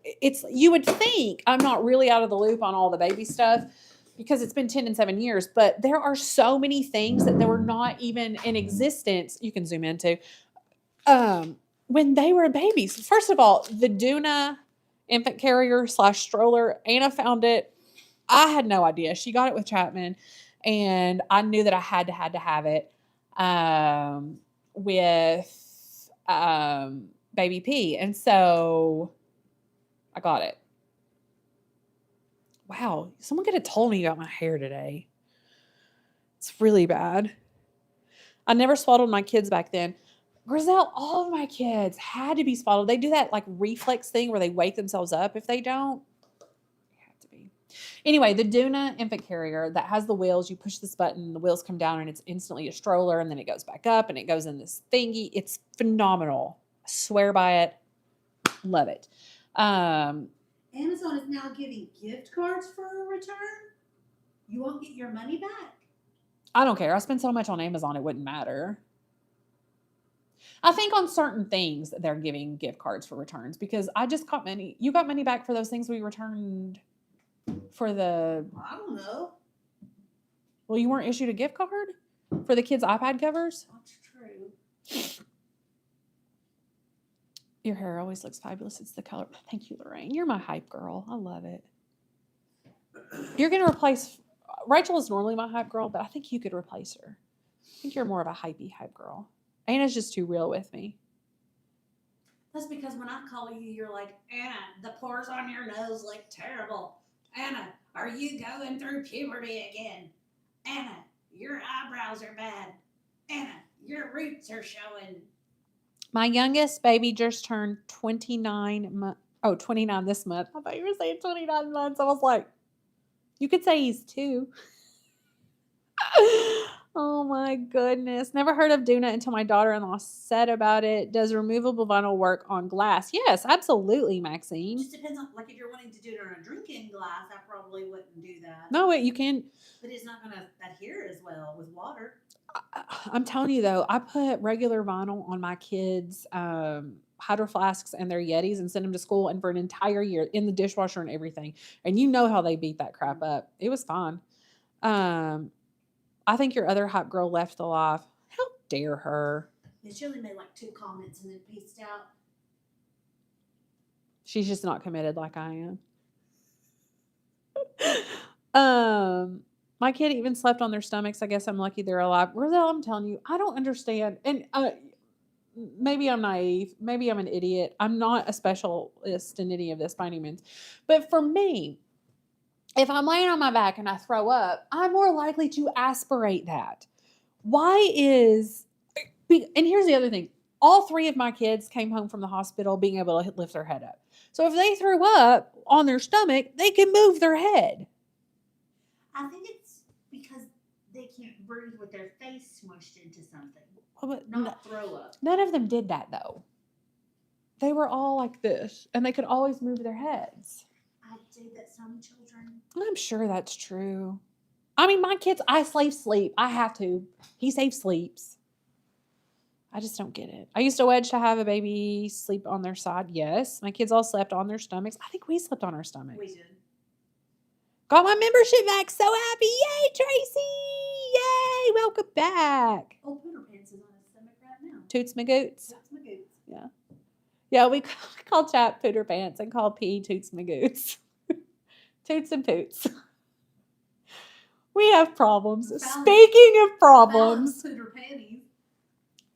you would think I'm not really out of the loop on all the baby stuff because it's been 10 and 7 years, but there are so many things that they were not even in existence. You can zoom into, when they were babies. First of all, the Duna infant carrier / stroller, Anna found it. I had no idea. She got it with Chapman and I knew that I had to have it, with, baby P. And so I got it. Wow. Someone could have told me about my hair today. It's really bad. I never swaddled my kids back then. Grizel, all of my kids had to be spotted. They do that like reflex thing where they wake themselves up if they don't. They have to be. Anyway, the Duna infant carrier that has the wheels, you push this button, the wheels come down, and it's instantly a stroller, and then it goes back up, and it goes in this thingy. It's phenomenal. I swear by it. Love it. Amazon is now giving gift cards for a return. You won't get your money back. I don't care. I spend so much on Amazon, it wouldn't matter. I think on certain things they're giving gift cards for returns because I just got money. You got money back for those things we returned for the. I don't know. Well, you weren't issued a gift card for the kids' iPad covers? That's true. Your hair always looks fabulous. It's the color. Thank you, Lorraine. You're my hype girl. I love it. You're going to replace. Rachel is normally my hype girl, but I think you could replace her. I think you're more of a hypey hype girl. Anna's just too real with me. That's because when I call you, you're like, Anna, the pores on your nose look terrible. Anna, are you going through puberty again? Anna, your eyebrows are bad. Anna, your roots are showing. My youngest baby just turned 29 this month. I thought you were saying 29 months. I was like, you could say he's 2. Oh my goodness. Never heard of Duna until my daughter-in-law said about it. Does removable vinyl work on glass? Yes, absolutely, It Maxine. just depends on, like, if you're wanting to do it on a drinking glass, I probably wouldn't do that. No, you can. But it's not going to adhere as well with water. I'm telling you though, I put regular vinyl on my kids' hydro flasks and their Yetis and send them to school, and for an entire year in the dishwasher and everything. And you know how they beat that crap up. It was fine. I think your other hot girl left the life. How dare her? She only made like 2 comments and then pieced out. She's just not committed like I am. My kid even slept on their stomachs. I guess I'm lucky they're alive. Roselle, I'm telling you, I don't understand. And maybe I'm naive. Maybe I'm an idiot. I'm not a specialist in any of this by any means. But for me, if I'm laying on my back and I throw up, I'm more likely to aspirate that. And here's the other thing. All 3 of my kids came home from the hospital being able to lift their head up. So if they threw up on their stomach, they can move their head. I think it's because they can't breathe with their face smushed into something. But Not throw up. none of them did that though. They were all like this, and they could always move their heads. I'd say that some children. I'm sure that's true. I mean, my kids, I slave sleep. I have to. He safe sleeps. I just don't get it. I used to wedge to have a baby sleep on their side. Yes. My kids all slept on their stomachs. I think we slept on our stomachs. We did. Got my membership back. So happy. Yay, Tracy. Yay. Welcome back. Oh, Pooter Pants is on his stomach right now. Toots my goots. That's my goods. Yeah. Yeah, we call Chap Pooter Pants and call P Toots my goots. Toots and Poots. We have problems. Speaking of problems. Fallon's Pooter Panties.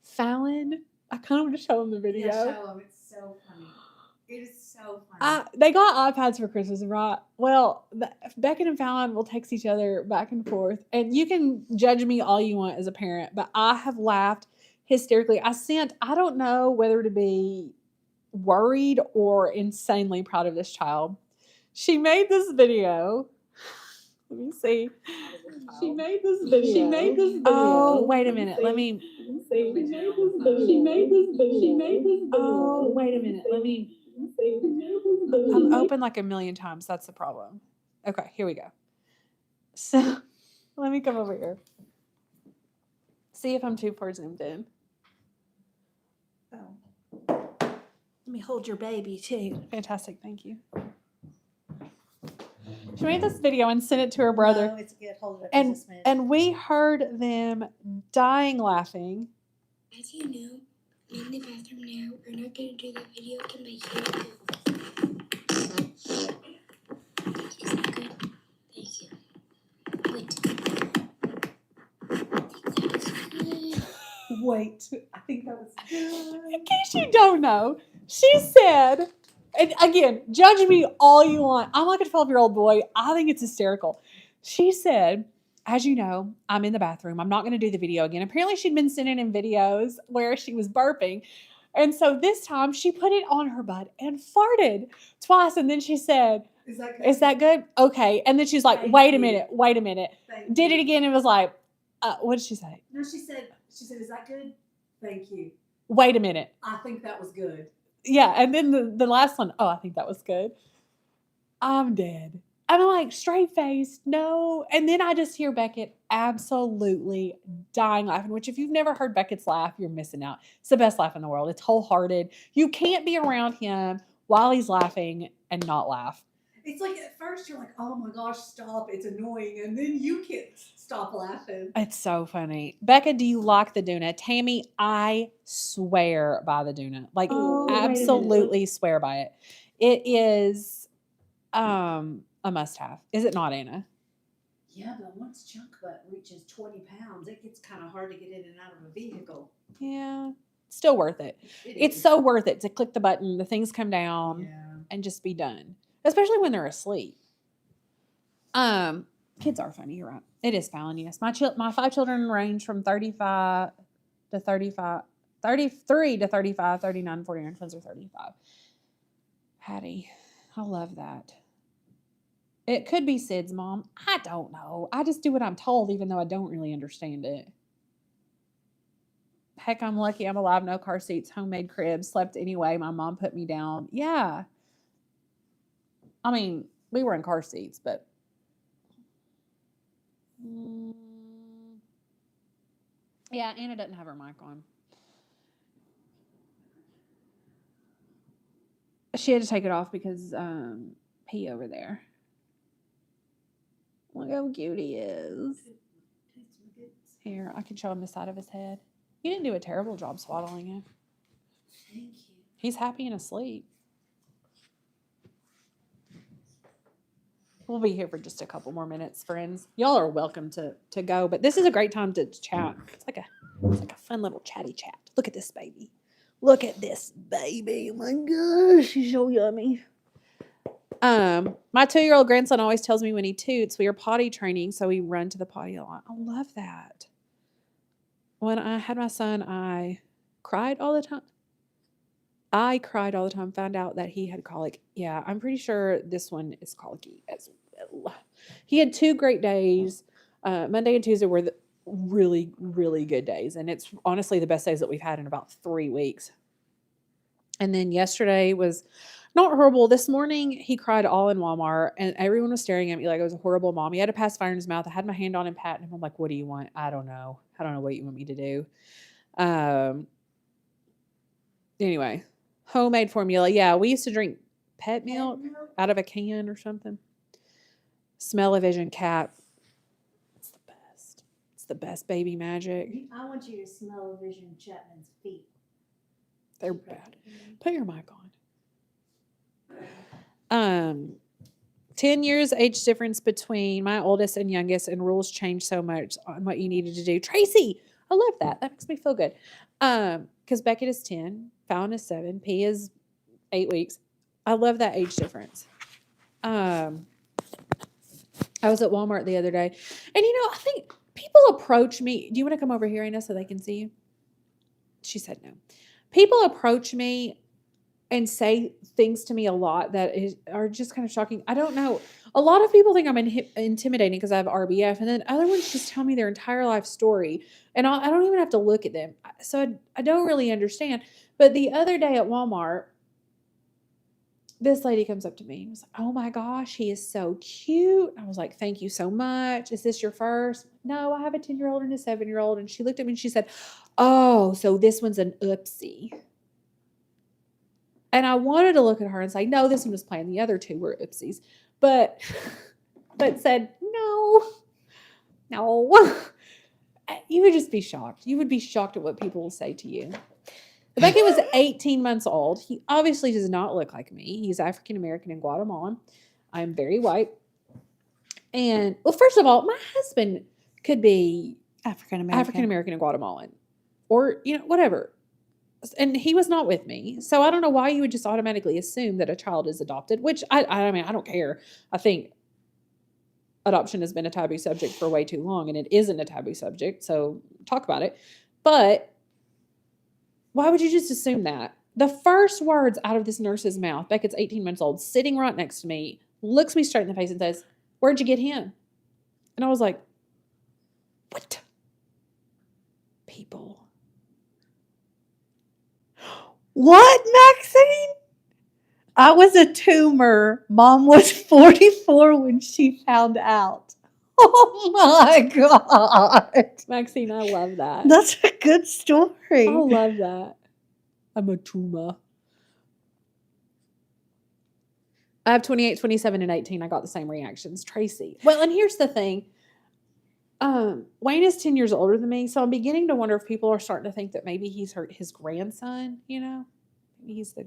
Fallon. I kind of want to show him the video. Yeah, show him. It's so funny. It is so funny. They got iPads for Christmas, right? Well, Beckett and Fallon will text each other back and forth. And you can judge me all you want as a parent, but I have laughed hysterically. I don't know whether to be worried or insanely proud of this child. She made this video. Let me see. She made this video. Oh, wait a minute. Let me see. She made this video. Oh, wait a minute. Let me. I'm open like a million times. That's the problem. Okay, here we go. So, let me come over here. See if I'm too far zoomed in. Oh. Let me hold your baby too. Fantastic. Thank you. She made this video and sent it to her brother. No, it's good. Hold it up. And we heard them dying laughing. As you know, I'm in the bathroom now. We're not going to do the video to my YouTube. Is that good? Thank you. Wait. I think that was good. In case you don't know, she said, and again, judge me all you want. I'm like a 12-year-old boy. I think it's hysterical. She said, as you know, I'm in the bathroom. I'm not going to do the video again. Apparently, she'd been sending in videos where she was burping. And so this time she put it on her butt and farted twice. And then she said, Is that good? Okay. And then she's like, Thank wait a you. minute. Did it again and was like, what did she say? No, she said, is that good? Thank you. Wait a minute. I think that was good. Yeah. And then the last one, I think that was good. I'm dead. I'm like, straight faced, no. And then I just hear Beckett absolutely dying laughing, which if you've never heard Beckett's laugh, you're missing out. It's the best laugh in the world. It's wholehearted. You can't be around him while he's laughing and not laugh. It's like at first you're like, oh my gosh, stop. It's annoying. And then you can't stop laughing. It's so funny. Becca, do you like the Doona? Tammy, I swear by the Doona. Like, absolutely swear by it. It is a must-have. Is it not, Anna? Yeah, but once junk butt reaches 20 pounds, it gets kind of hard to get in and out of a vehicle. Yeah. Still worth it. It's so worth it to click the button, the things come down, and just be done. Especially when they're asleep. Kids are funny, you're right. It is fun, yes. My 5 children range from 35 to 35, 33 to 35, 39, 49, twins are 35. Hattie, I love that. It could be Sid's mom. I don't know. I just do what I'm told, even though I don't really understand it. Heck, I'm lucky I'm alive. No car seats, homemade crib, slept anyway. My mom put me down. Yeah. I mean, we were in car seats, but yeah, Anna doesn't have her mic on. She had to take it off because pee over there. Look how cute he is. Here, I can show him the side of his head. You didn't do a terrible job swaddling him. Thank you. He's happy and asleep. We'll be here for just a couple more minutes, friends. Y'all are welcome to go, but this is a great time to chat. It's like a fun little chatty chat. Look at this baby. Look at this baby. Oh my gosh, she's so yummy. My 2-year-old grandson always tells me when he toots, we are potty training, so we run to the potty a lot. I love that. When I had my son, I cried all the time. Found out that he had colic. Yeah, I'm pretty sure this one is colicky as well. He had 2 great days. Monday and Tuesday were really, really good days. And it's honestly the best days that we've had in about 3 weeks. And then yesterday was not horrible. This morning, he cried all in Walmart, and everyone was staring at me like I was a horrible mom. He had a pacifier in his mouth. I had my hand on him, patting him. I'm like, what do you want? I don't know. I don't know what you want me to do. Anyway, homemade formula. Yeah, we used to drink pet milk out of a can or something. Smell-o-vision cat. It's the best. It's the best baby magic. I want you to smell Vision Chapman's feet. They're bad. Put your mic on. 10 years age difference between my oldest and youngest, and rules change so much on what you needed to do. Tracy, I love that. That makes me feel good. Because Beckett is 10, Fallon is 7, P is 8 weeks. I love that age difference. I was at Walmart the other day, and I think people approach me. Do you want to come over here, Anna, so they can see you? She said no. People approach me and say things to me a lot that are just kind of shocking. I don't know. A lot of people think I'm intimidating because I have RBF, and then other ones just tell me their entire life story, and I don't even have to look at them. So I don't really understand. But the other day at Walmart, this lady comes up to me and was like, oh my gosh, he is so cute. I was like, thank you so much. Is this your first? No, I have a 10-year-old and a 7-year-old. And she looked at me and she said, oh, so this one's an oopsie. And I wanted to look at her and say, no, this one was planned. The other 2 were oopsies. But said, no. You would just be shocked. You would be shocked at what people will say to you. Beckett was 18 months old. He obviously does not look like me. He's African-American and Guatemalan. I'm very white. And, well, first of all, my husband could be African-American and Guatemalan. Or, whatever. And he was not with me. So I don't know why you would just automatically assume that a child is adopted, which I mean, I don't care. I think adoption has been a taboo subject for way too long, and it isn't a taboo subject. So talk about it. But why would you just assume that? The first words out of this nurse's mouth, Beckett's 18 months old, sitting right next to me, looks me straight in the face and says, "Where'd you get him?" And I was like, what? People. What, Maxine? I was a tumor. Mom was 44 when she found out. Oh my God. Maxine, I love that. That's a good story. I love that. I'm a tumor. I have 28, 27, and 18. I got the same reactions. Tracy. Well, and here's the thing. Wayne is 10 years older than me, so I'm beginning to wonder if people are starting to think that maybe he's his grandson, you know? Maybe he's the...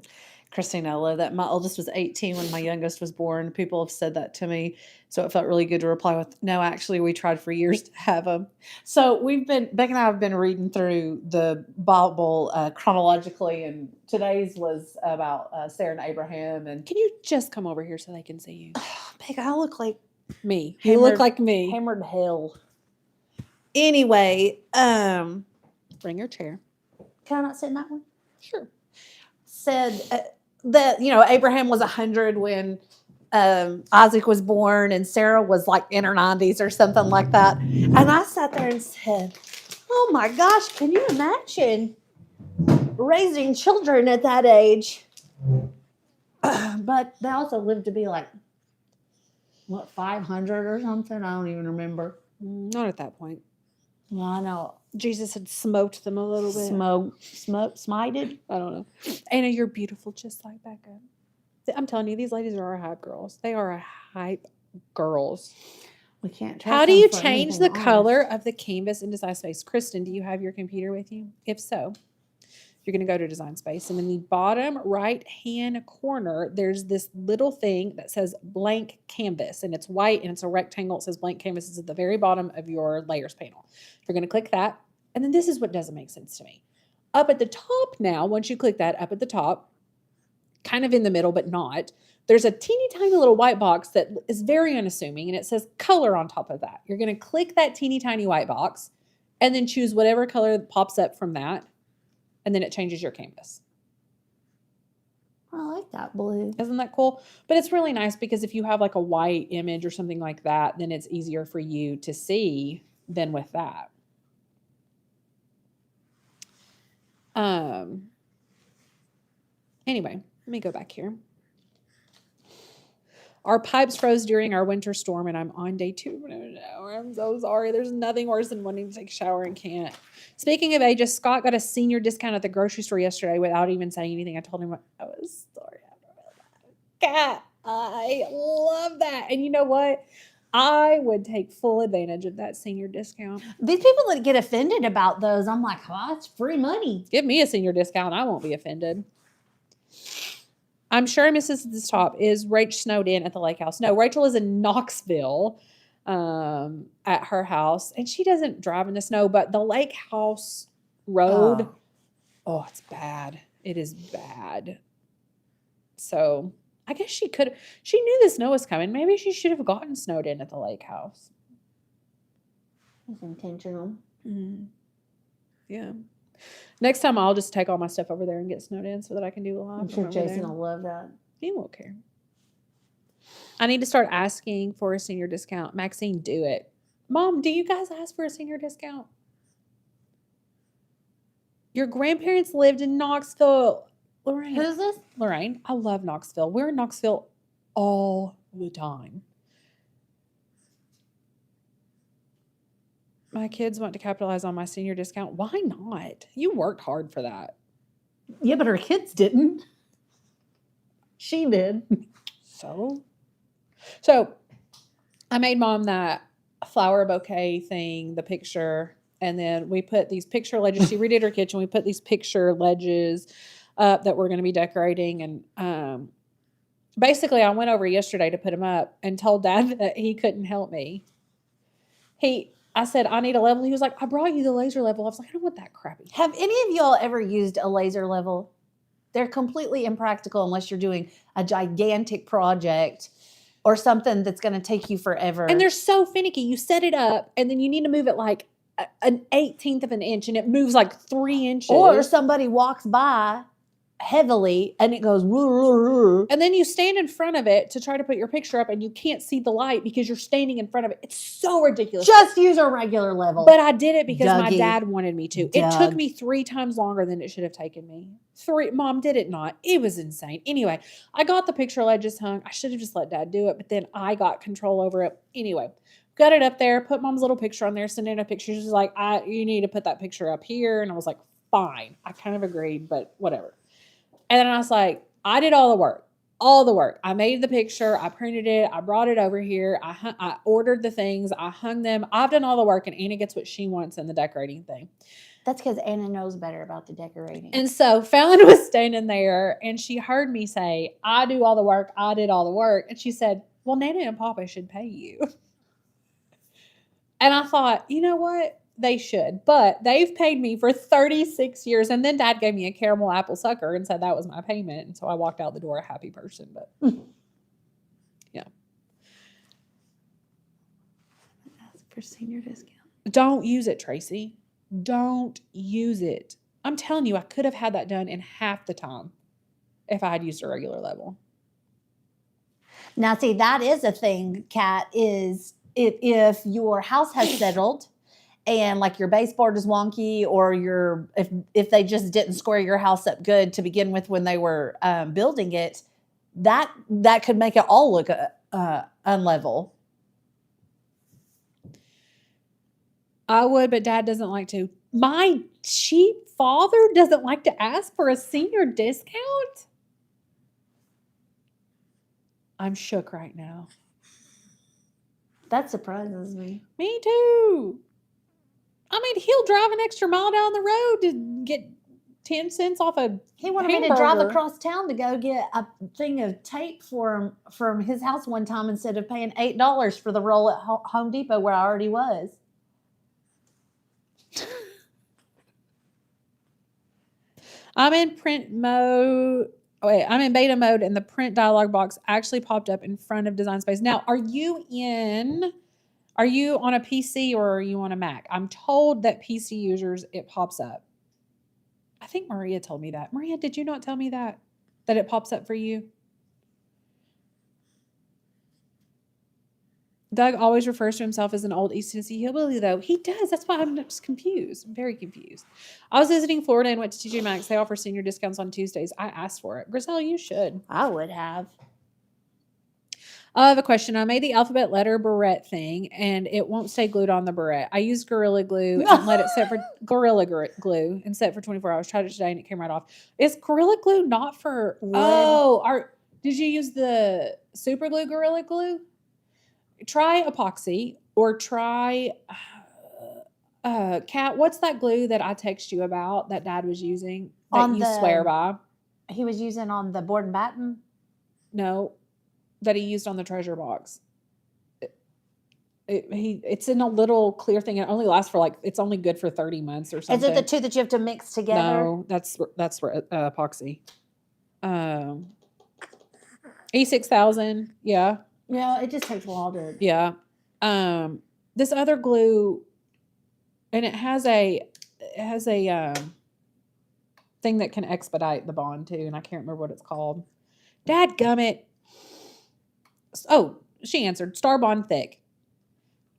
Christine, I love that. My oldest was 18 when my youngest was born. People have said that to me. So it felt really good to reply with, no, actually, we tried for years to have them. So Beck and I have been reading through the Bible chronologically, and today's was about Sarah and Abraham. And Can you just come over here so they can see you? Beck, I look like Me. You look like me. hammered hell. Anyway, Bring your chair. can I not sit in that one? Sure. Said that, Abraham was 100 when Isaac was born, and Sarah was like in her 90s or something like that. And I sat there and said, oh my gosh, can you imagine raising children at that age? But they also lived to be like, 500 or something? I don't even remember. Not at that point. Well, I know. Jesus had smoked them a little bit. Smited? I don't know. Anna, you're beautiful just like Becca. I'm telling you, these ladies are our hype girls. They are a hype girls. We can't. How do you change the color of the canvas in Design Space? Kristen, do you have your computer with you? If so, you're going to go to Design Space, and in the bottom right-hand corner, there's this little thing that says blank canvas, and it's white, and it's a rectangle. It says blank canvas. It's at the very bottom of your layers panel. You're going to click that, and then this is what doesn't make sense to me. Up at the top now, once you click that, up at the top, kind of in the middle, but not, there's a teeny tiny little white box that is very unassuming, and it says color on top of that. You're going to click that teeny tiny white box, and then choose whatever color pops up from that. And then it changes your canvas. I like that blue. Isn't that cool? But it's really nice because if you have like a white image or something like that, then it's easier for you to see than with that. Anyway, let me go back here. Our pipes froze during our winter storm, and I'm on day 2. I'm so sorry. There's nothing worse than wanting to take a shower and can't. Speaking of ages, Scott got a senior discount at the grocery store yesterday without even saying anything. I told him I was sorry. God, I love that. And you know what? I would take full advantage of that senior discount. These people that get offended about those, I'm like, oh, it's free money. Give me a senior discount. I won't be offended. I'm sure Mrs. at the top is Rach snowed in at the lake house. No, Rachel is in Knoxville at her house, and she doesn't drive in the snow, but the lake house road, oh, it's bad. It is bad. So I guess she knew the snow was coming. Maybe she should have gotten snowed in at the lake house. It's intentional. Mm-hmm. Yeah. Next time I'll just take all my stuff over there and get snowed in so that I can do a live. I'm sure Jason will love that. He won't care. I need to start asking for a senior discount. Maxine, do it. Mom, do you guys ask for a senior discount? Your grandparents lived in Knoxville. Lorraine. Who's this? Lorraine. I love Knoxville. We're in Knoxville all the time. My kids want to capitalize on my senior discount. Why not? You worked hard for that. Yeah, but her kids didn't. She did. So I made Mom that flower bouquet thing, the picture, and then we put these picture ledges. She redid her kitchen. We put these picture ledges up that we're going to be decorating. And basically, I went over yesterday to put them up and told Dad that he couldn't help me. I said, I need a level. He was like, I brought you the laser level. I was like, I don't want that crappy. Have any of y'all ever used a laser level? They're completely impractical unless you're doing a gigantic project. or something that's going to take you forever. And they're so finicky. You set it up and then you need to move it like an 1/18 of an inch and it moves like 3 inches. Or somebody walks by heavily and it goes. And then you stand in front of it to try to put your picture up and you can't see the light because you're standing in front of it. It's so ridiculous. Just use a regular level. But I did it because my Dougie. dad wanted me to. It took me 3 times longer than it should have taken me. 3. Mom, did it not? It was insane. Anyway, I got the picture ledges hung. I should have just let Dad do it, but then I got control over it. Anyway, got it up there, put Mom's little picture on there, sent in a picture. She's like, you need to put that picture up here. And I was like, fine. I kind of agreed, but whatever. And then I was like, I did all the work. I made the picture. I printed it. I brought it over here. I ordered the things. I hung them. I've done all the work, and Anna gets what she wants in the decorating thing. That's because Anna knows better about the decorating. And so Fallon was standing there, and she heard me say, I do all the work. I did all the work. And she said, well, Nana and Papa should pay you. And I thought, you know what? They should, but they've paid me for 36 years. And then Dad gave me a caramel apple sucker and said that was my payment. And so I walked out the door a happy person, but yeah. Ask for senior discount. Don't use it, Tracy. Don't use it. I'm telling you, I could have had that done in half the time if I had used a regular level. Now, see, that is a thing, Kat, is if your house has settled and like your baseboard is wonky, or if they just didn't square your house up good to begin with when they were building it, that could make it all look unlevel. I would, but Dad doesn't like to. My cheap father doesn't like to ask for a senior discount? I'm shook right now. That surprises me. Me too. I mean, he'll drive an extra mile down the road to get 10 cents off a He wanted me to drive hamburger. across town to go get a thing of tape for him from his house one time instead of paying $8 for the roll at Home Depot where I already was. I'm in print mode. Wait, I'm in beta mode, and the print dialog box actually popped up in front of Design Space. Now, are you on a PC or are you on a Mac? I'm told that PC users, it pops up. I think Maria told me that. Maria, did you not tell me that it pops up for you? Doug always refers to himself as an old East Tennessee hillbilly, though. He does. That's why I'm just confused. I'm very confused. I was visiting Florida and went to TJ Maxx. They offer senior discounts on Tuesdays. I asked for it. Griselle, you should. I would have. I have a question. I made the alphabet letter barrette thing, and it won't stay glued on the barrette. I used Gorilla Glue and let it set for Gorilla Glue and set for 24 hours. Tried it today, and it came right off. Is Gorilla Glue not for? Wood. Oh, did you use the Super Glue Gorilla Glue? Try epoxy or try. Kat, what's that glue that I text you about that Dad was using that you swear by? He was using on the board and batten? No, that he used on the treasure box. It's in a little clear thing. It only lasts for it's only good for 30 months or something. Is it the two that you have to mix together? No, that's epoxy. E6000, yeah. Yeah, it just takes a while to. Yeah. This other glue, and it has a thing that can expedite the bond too, and I can't remember what it's called. Dadgummit. Oh, she answered. Star Bond Thick.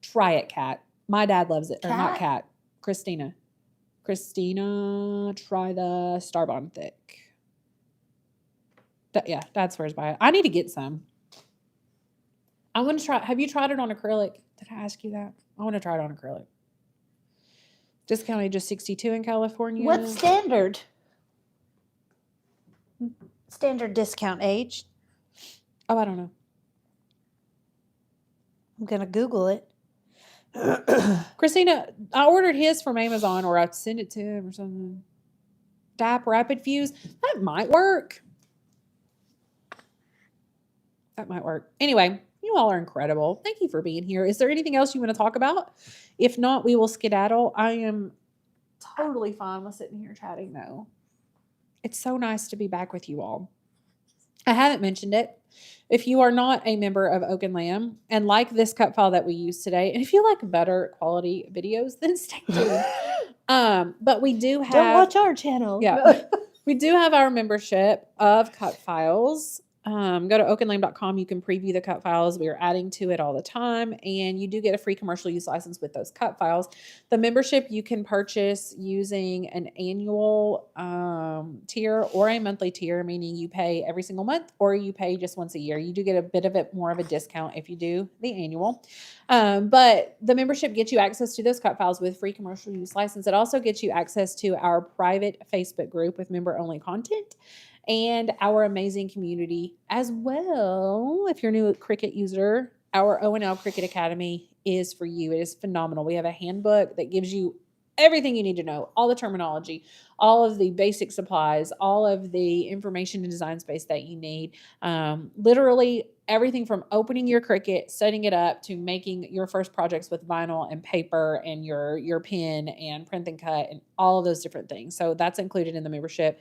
Try it, Kat. My dad loves it. Or not Kat. Christina. Try the Star Bond Thick. Yeah, Dad swears by it. I need to get some. I want to try. Have you tried it on acrylic? Did I ask you that? I want to try it on acrylic. Discount age is 62 in California. What's standard? Standard discount age? Oh, I don't know. I'm going to Google it. Christina, I ordered his from Amazon, or I sent it to him or something. DAP Rapid Fuse. That might work. Anyway, you all are incredible. Thank you for being here. Is there anything else you want to talk about? If not, we will skedaddle. I am totally fine with sitting here chatting, though. It's so nice to be back with you all. I haven't mentioned it. If you are not a member of Oak and Lamb and like this cut file that we use today, and if you like better quality videos, then stay tuned. But we do Don't have watch our channel. Yeah. We do have our membership of cut files. Go to oakandlamb.com. You can preview the cut files. We are adding to it all the time. And you do get a free commercial use license with those cut files. The membership you can purchase using an annual tier or a monthly tier, meaning you pay every single month or you pay just once a year. You do get a bit of it more of a discount if you do the annual. But the membership gets you access to those cut files with free commercial use license. It also gets you access to our private Facebook group with member-only content and our amazing community as well. If you're a new Cricut user, our O&L Cricut Academy is for you. It is phenomenal. We have a handbook that gives you everything you need to know, all the terminology, all of the basic supplies, all of the information and design space that you need. Literally everything from opening your Cricut, setting it up, to making your first projects with vinyl and paper and your pen and print and cut and all of those different things. So that's included in the membership.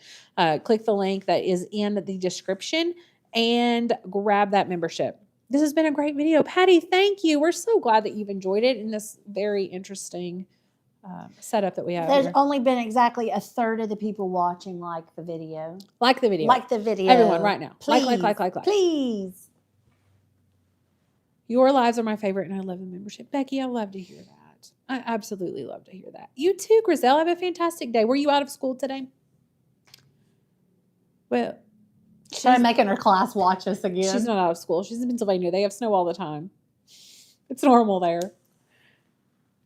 Click the link that is in the description and grab that membership. This has been a great video. Patty, thank you. We're so glad that you've enjoyed it in this very interesting setup that we have. There's here. only been exactly a third of the people watching like the video. Like the video. Like the video. Everyone right now. Please. Like. Please. Your lives are my favorite and I love the membership. Becky, I love to hear that. I absolutely love to hear that. You too, Griselle. Have a fantastic day. Were you out of school today? Well, She's making her class watch us again. she's not out of school. She's in Pennsylvania. They have snow all the time. It's normal there.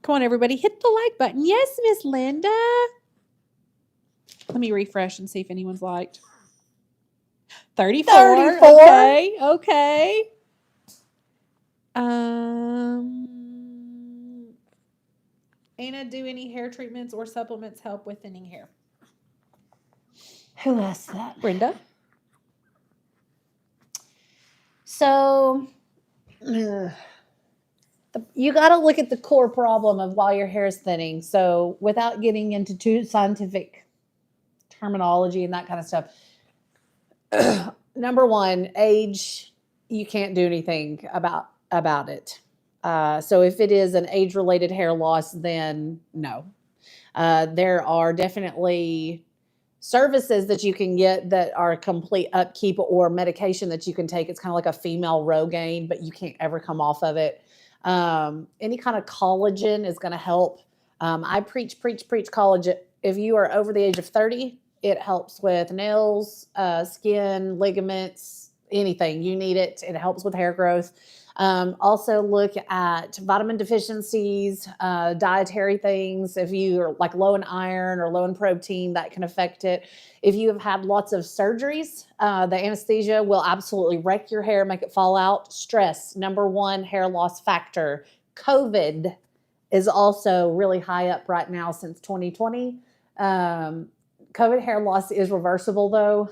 Come on, everybody. Hit the like button. Yes, Miss Linda. Let me refresh and see if anyone's liked. 34. 34. Okay. Anna, do any hair treatments or supplements help with thinning hair? Who asked that? Brenda? So, you got to look at the core problem of why your hair is thinning. So, without getting into too scientific terminology and that kind of stuff, number one, age, you can't do anything about it. So, if it is an age-related hair loss, then no. There are definitely services that you can get that are complete upkeep, or medication that you can take. It's kind of like a female Rogaine, but you can't ever come off of it. Any kind of collagen is going to help. I preach collagen. If you are over the age of 30, it helps with nails, skin, ligaments, anything. You need it. It helps with hair growth. Also look at vitamin deficiencies, dietary things. If you are like low in iron or low in protein, that can affect it. If you have had lots of surgeries, the anesthesia will absolutely wreck your hair, make it fall out. Stress, number one hair loss factor. COVID is also really high up right now since 2020. COVID hair loss is reversible though.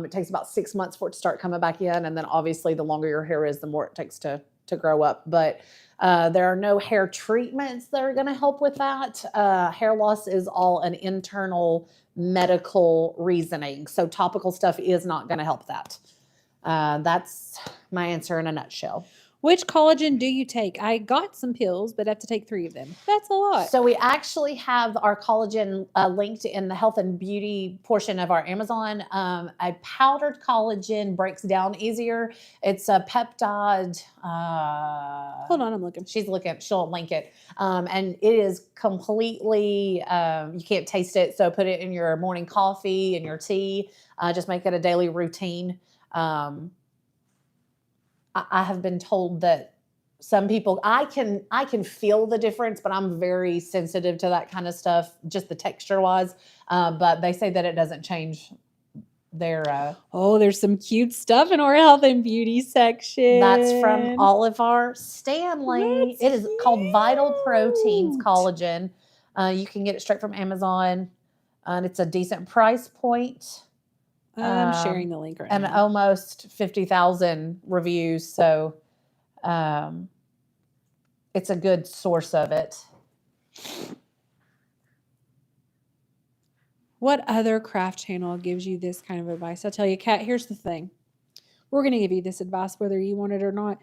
It takes about 6 months for it to start coming back in. And then obviously the longer your hair is, the more it takes to grow up. But there are no hair treatments that are going to help with that. Hair loss is all an internal medical reasoning. So topical stuff is not going to help that. That's my answer in a nutshell. Which collagen do you take? I got some pills, but I have to take 3 of them. That's a lot. So we actually have our collagen linked in the health and beauty portion of our Amazon. A powdered collagen breaks down easier. It's a peptide. Hold on, I'm looking. She's looking. She'll link it. And it is completely, you can't taste it. So put it in your morning coffee and your tea. Just make it a daily routine. I have been told that some people, I can feel the difference, but I'm very sensitive to that kind of stuff, just the texture wise. But they say that it doesn't change their. Oh, there's some cute stuff in our health and beauty section. That's from Oliver Stanley. That's it is called Vital Proteins cute. Collagen. You can get it straight from Amazon, and it's a decent price point. I'm sharing the link right and now. almost 50,000 reviews. So it's a good source of it. What other craft channel gives you this kind of advice? I'll tell you, Kat, here's the thing. we're going to give you this advice whether you want it or not.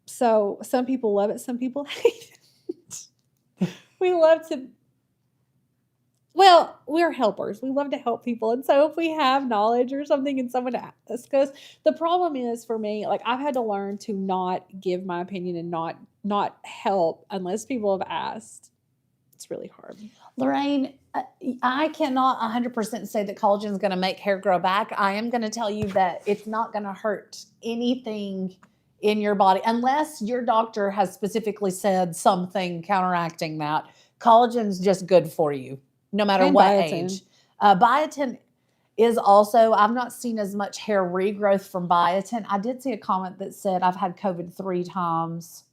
So some people love it, some people hate it. We love to, well, we're helpers. We love to help people. And so if we have knowledge or something and someone asks us, the problem is for me, like I've had to learn to not give my opinion and not help unless people have asked. It's really hard. Lorraine, I cannot 100% say that collagen is going to make hair grow back. I am going to tell you that it's not going to hurt anything in your body unless your doctor has specifically said something counteracting that. Collagen's just good for you, no matter And what biotin. age. Biotin is also, I've not seen as much hair regrowth from biotin. I did see a comment that said I've had COVID 3 times.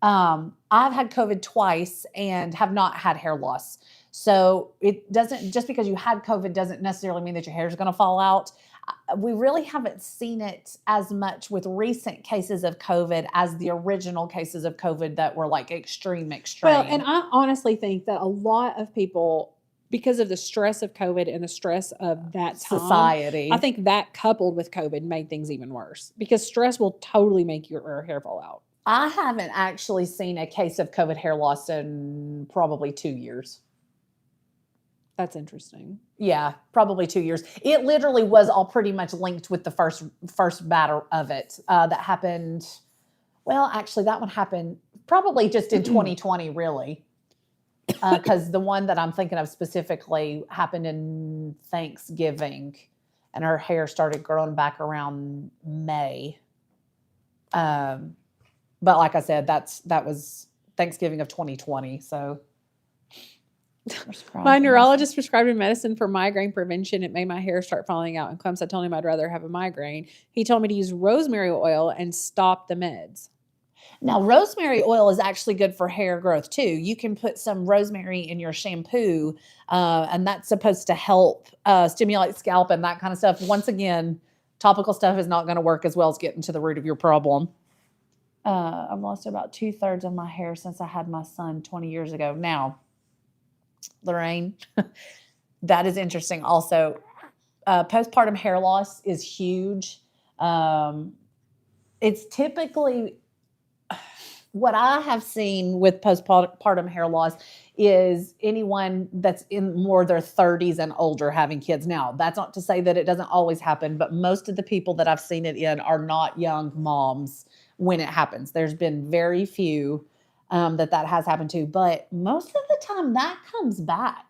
I've had COVID twice and have not had hair loss. So it doesn't, just because you had COVID doesn't necessarily mean that your hair is going to fall out. We really haven't seen it as much with recent cases of COVID as the original cases of COVID that were like extreme. Well, and I honestly think that a lot of people, because of the stress of COVID and the stress of that time, society, I think that coupled with COVID made things even worse because stress will totally make your hair fall out. I haven't actually seen a case of COVID hair loss in probably 2 years. That's interesting. Yeah, probably 2 years. It literally was all pretty much linked with the first battle of it that happened. Well, actually, that one happened probably just in 2020, really, because the one that I'm thinking of specifically happened in Thanksgiving, and her hair started growing back around May. But like I said, that was Thanksgiving of 2020. So. My neurologist prescribed me medicine for migraine prevention. It made my hair start falling out in clumps. I told him I'd rather have a migraine. He told me to use rosemary oil and stop the meds. Now, rosemary oil is actually good for hair growth too. You can put some rosemary in your shampoo, and that's supposed to help stimulate scalp and that kind of stuff. Once again, topical stuff is not going to work as well as getting to the root of your problem. I've lost about 2/3 of my hair since I had my son 20 years ago. Now, Lorraine, that is interesting. Also, postpartum hair loss is huge. It's typically what I have seen with postpartum hair loss is anyone that's in more their 30s and older having kids. Now, that's not to say that it doesn't always happen, but most of the people that I've seen it in are not young moms when it happens. There's been very few that has happened to, but most of the time that comes back.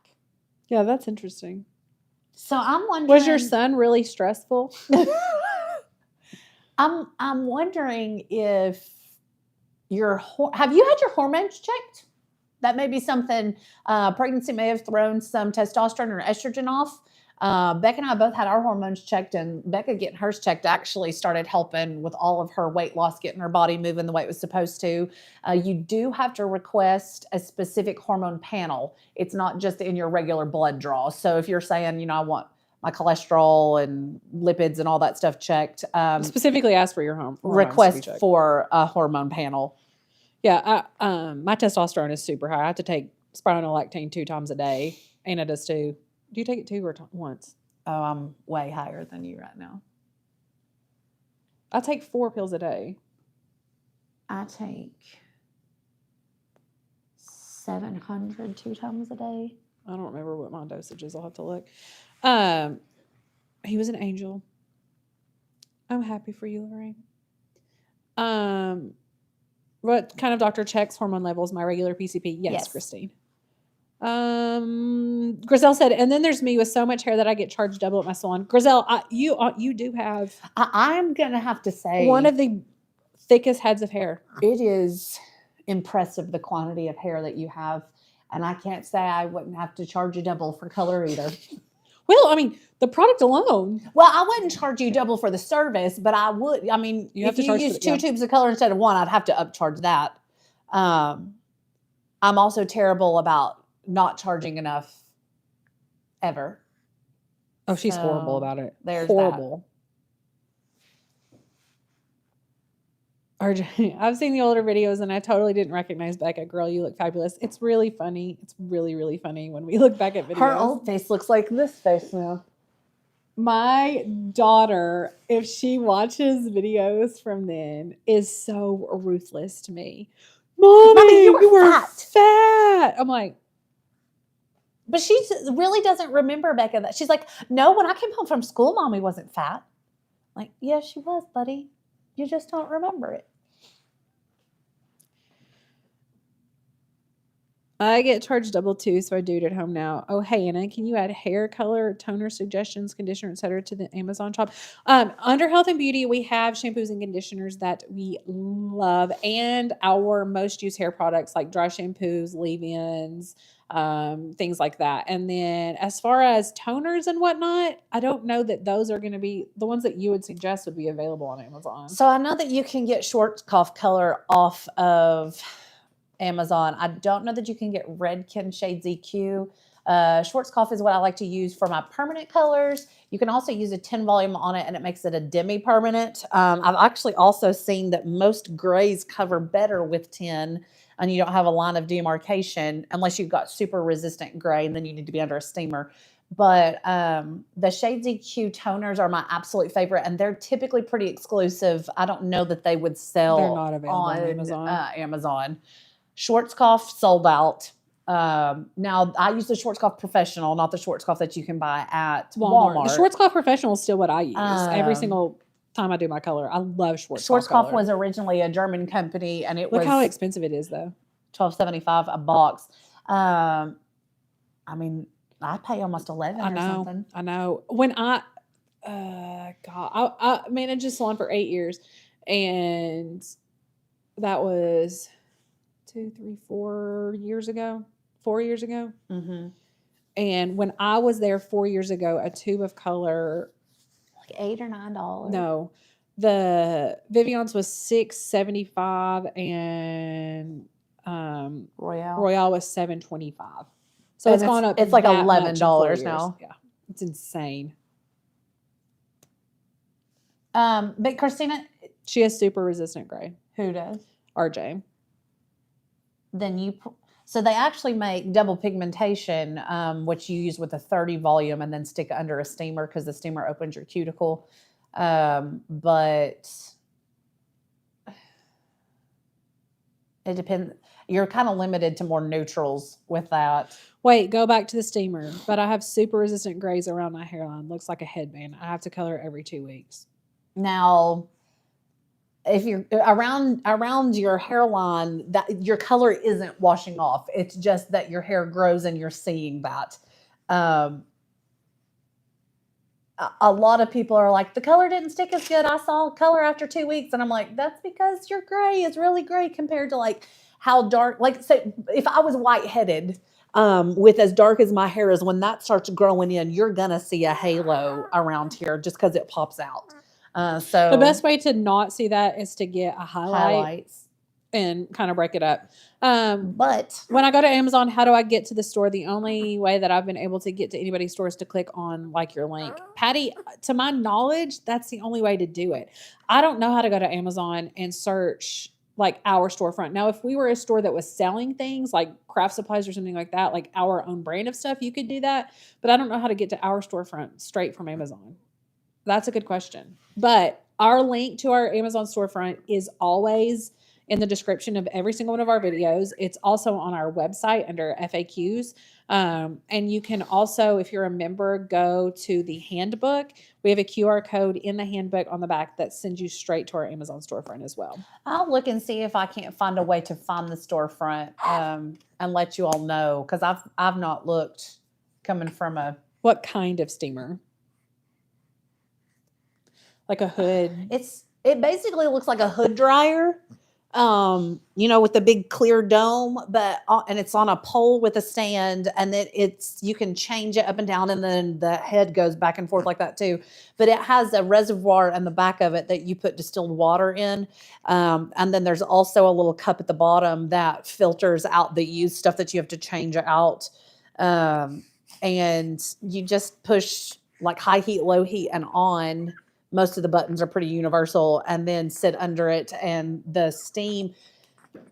Yeah, that's interesting. So I'm wondering, was your son really stressful? I'm wondering if have you had your hormones checked? That may be something. Pregnancy may have thrown some testosterone or estrogen off. Becca and I both had our hormones checked, and Becca getting hers checked actually started helping with all of her weight loss, getting her body moving the way it was supposed to. You do have to request a specific hormone panel. It's not just in your regular blood draw. So if you're saying, I want my cholesterol and lipids and all that stuff checked, specifically ask for your hormones request for a hormone panel. Yeah, my testosterone is super high. I have to take spironolactone 2 times a day. Anna does too. Do you take it 2 or once? Oh, I'm way higher than you right now. I take 4 pills a day. I take 700 2 times a day. I don't remember what my dosage is. I'll have to look. He was an angel. I'm happy for you, Lorraine. What kind of doctor checks hormone levels? My regular PCP. Yes. Christine. Griselle said, and then there's me with so much hair that I get charged double at my salon. Griselle, you do have. I'm gonna have to say one of the thickest heads of hair. It is impressive the quantity of hair that you have, and I can't say I wouldn't have to charge you double for color either. Well, I mean, the product alone. Well, I wouldn't charge you double for the service, but I would. I mean, if you use 2 tubes of color instead of 1, I'd have to upcharge that. I'm also terrible about not charging enough ever. Oh, she's horrible about it. There's horrible. RJ, I've seen the older videos and I totally didn't recognize Becca. Girl, you look fabulous. It's really funny. It's really, really funny when we look back at videos. Her old face looks like this face now. My daughter, if she watches videos from then, is so ruthless to me. Mommy, you were fat. I'm like, but she really doesn't remember, Becca, that she's like, no, when I came home from school, Mommy wasn't fat. Like, yeah, she was, buddy. You just don't remember it. I get charged double too, so I do it at home now. Oh, hey, Anna, can you add hair color, toner suggestions, conditioner, etc. to the Amazon shop? Under health and beauty, we have shampoos and conditioners that we love, and our most used hair products like dry shampoos, leave-ins, things like that. And then as far as toners and whatnot, I don't know that those are going to be the ones that you would suggest would be available on Amazon. So I know that you can get Schwarzkopf color off of Amazon. I don't know that you can get Redken Shades EQ. Schwarzkopf is what I like to use for my permanent colors. You can also use a 10 volume on it and it makes it a demi-permanent. I've actually also seen that most grays cover better with 10 and you don't have a line of demarcation unless you've got super resistant gray and then you need to be under a steamer. But the Shades EQ toners are my absolute favorite and they're typically pretty exclusive. I don't know that they would sell They're not available on Amazon. Amazon. Schwarzkopf sold out. Now I use the Schwarzkopf Professional, not the Schwarzkopf that you can buy at Walmart. The Schwarzkopf Professional is still what I use every single time I do my color. I love Schwarzkopf. Schwarzkopf was originally a German company, and it Look was how expensive it is, though. $12.75 a box. I mean, I pay almost $11 or something. I know. When I managed a salon for 8 years, and that was 4 years ago. Mm-hmm. And when I was there 4 years ago, a tube of color, like $8 or $9. no, the Vivian's was $6.75 and Royale was $7.25. So it's gone up. It's like that much in 4 $11 years. now. Yeah, it's insane. But Christina, She has super resistant gray. who does? RJ. Then so they actually make double pigmentation, which you use with a 30 volume and then stick under a steamer because the steamer opens your cuticle. But it depends. You're kind of limited to more neutrals with that. Wait, go back to the steamer. But I have super resistant grays around my hairline. Looks like a headband. I have to color it every 2 weeks. Now, if you're around your hairline, that your color isn't washing off. It's just that your hair grows and you're seeing that. A lot of people are like, the color didn't stick as good. I saw color after 2 weeks. And I'm like, that's because your gray is really gray compared to like how dark, like say if I was white-headed, with as dark as my hair is, when that starts growing in, you're going to see a halo around here just because it pops out. So the best way to not see that is to get a highlights and kind of break it up. But when I go to Amazon, how do I get to the store? The only way that I've been able to get to anybody's store is to click on like your link. Patty, to my knowledge, that's the only way to do it. I don't know how to go to Amazon and search like our storefront. Now, if we were a store that was selling things like craft supplies or something like that, like our own brand of stuff, you could do that. But I don't know how to get to our storefront straight from Amazon. That's a good question. But our link to our Amazon storefront is always in the description of every single one of our videos. It's also on our website under FAQs. And you can also, if you're a member, go to the handbook. We have a QR code in the handbook on the back that sends you straight to our Amazon storefront as well. I'll look and see if I can't find a way to find the storefront and let you all know, because I've not looked coming from a... What kind of steamer? Like a hood? It basically looks like a hood dryer. With the big clear dome, and it's on a pole with a stand, and you can change it up and down, and then the head goes back and forth like that too. But it has a reservoir in the back of it that you put distilled water in, and then there's also a little cup at the bottom that filters out the used stuff that you have to change out. And you just push like high heat, low heat, and on. Most of the buttons are pretty universal, and then sit under it and the steam.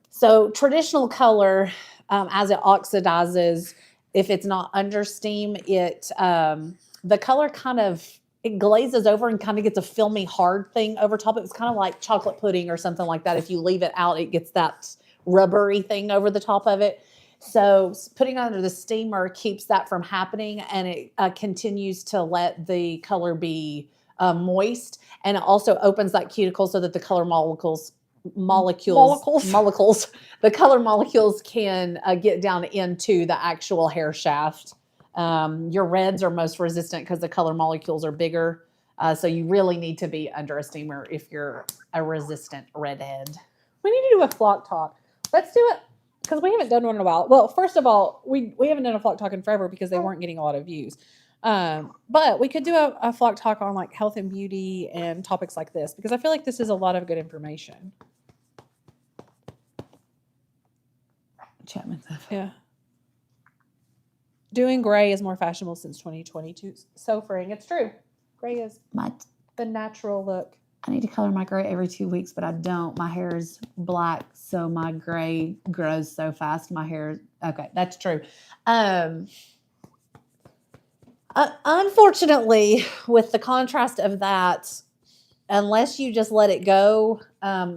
So traditional color, as it oxidizes, if it's not under steam, the color kind of it glazes over and kind of gets a filmy hard thing over top. It was kind of like chocolate pudding or something like that. If you leave it out, it gets that rubbery thing over the top of it. So putting it under the steamer keeps that from happening, and it continues to let the color be moist, and it also opens that cuticle so that the color molecules, the color molecules can get down into the actual hair shaft. Your reds are most resistant because the color molecules are bigger. So you really need to be under a steamer if you're a resistant redhead. We need to do a flock talk. Let's do it because we haven't done one in a while. Well, first of all, we haven't done a flock talk in forever because they weren't getting a lot of views. But we could do a flock talk on like health and beauty and topics like this because I feel like this is a lot of good information. Chapman. Yeah. Doing gray is more fashionable since 2022. So freeing. It's true. Gray is the natural look. I need to color my gray every 2 weeks, but I don't. My hair is black, so my gray grows so fast. My hair, okay, that's true. Unfortunately, with the contrast of that, unless you just let it go,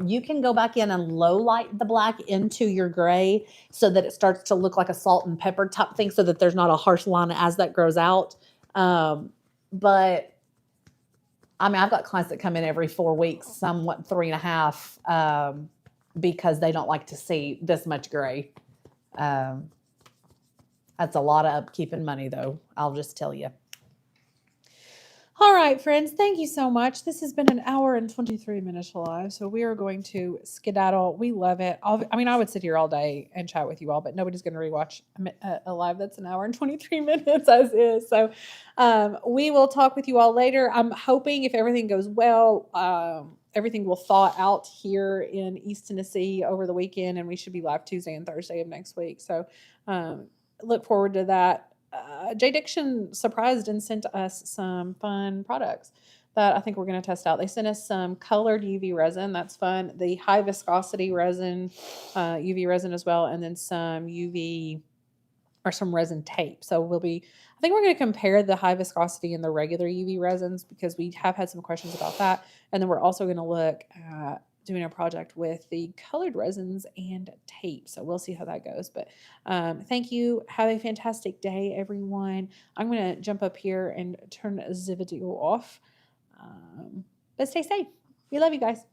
you can go back in and low light the black into your gray so that it starts to look like a salt and pepper type thing so that there's not a harsh line as that grows out. But I mean, I've got clients that come in every 4 weeks, somewhat 3.5, because they don't like to see this much gray. That's a lot of upkeep and money, though. I'll just tell you. All right, friends, thank you so much. This has been an hour and 23 minutes live, so we are going to skedaddle. We love it. I would sit here all day and chat with you all, but nobody's going to rewatch a live that's an hour and 23 minutes as is. So we will talk with you all later. I'm hoping if everything goes well, everything will thaw out here in East Tennessee over the weekend, and we should be live Tuesday and Thursday of next week. So look forward to that. J Diction surprised and sent us some fun products that I think we're going to test out. They sent us some colored UV resin. That's fun. The high viscosity resin, UV resin as well. And then some UV or some resin tape. So I think we're going to compare the high viscosity and the regular UV resins because we have had some questions about that. And then we're also going to look at doing a project with the colored resins and tape. So we'll see how that goes. But thank you. Have a fantastic day, everyone. I'm going to jump up here and turn the video off. But stay safe. We love you guys.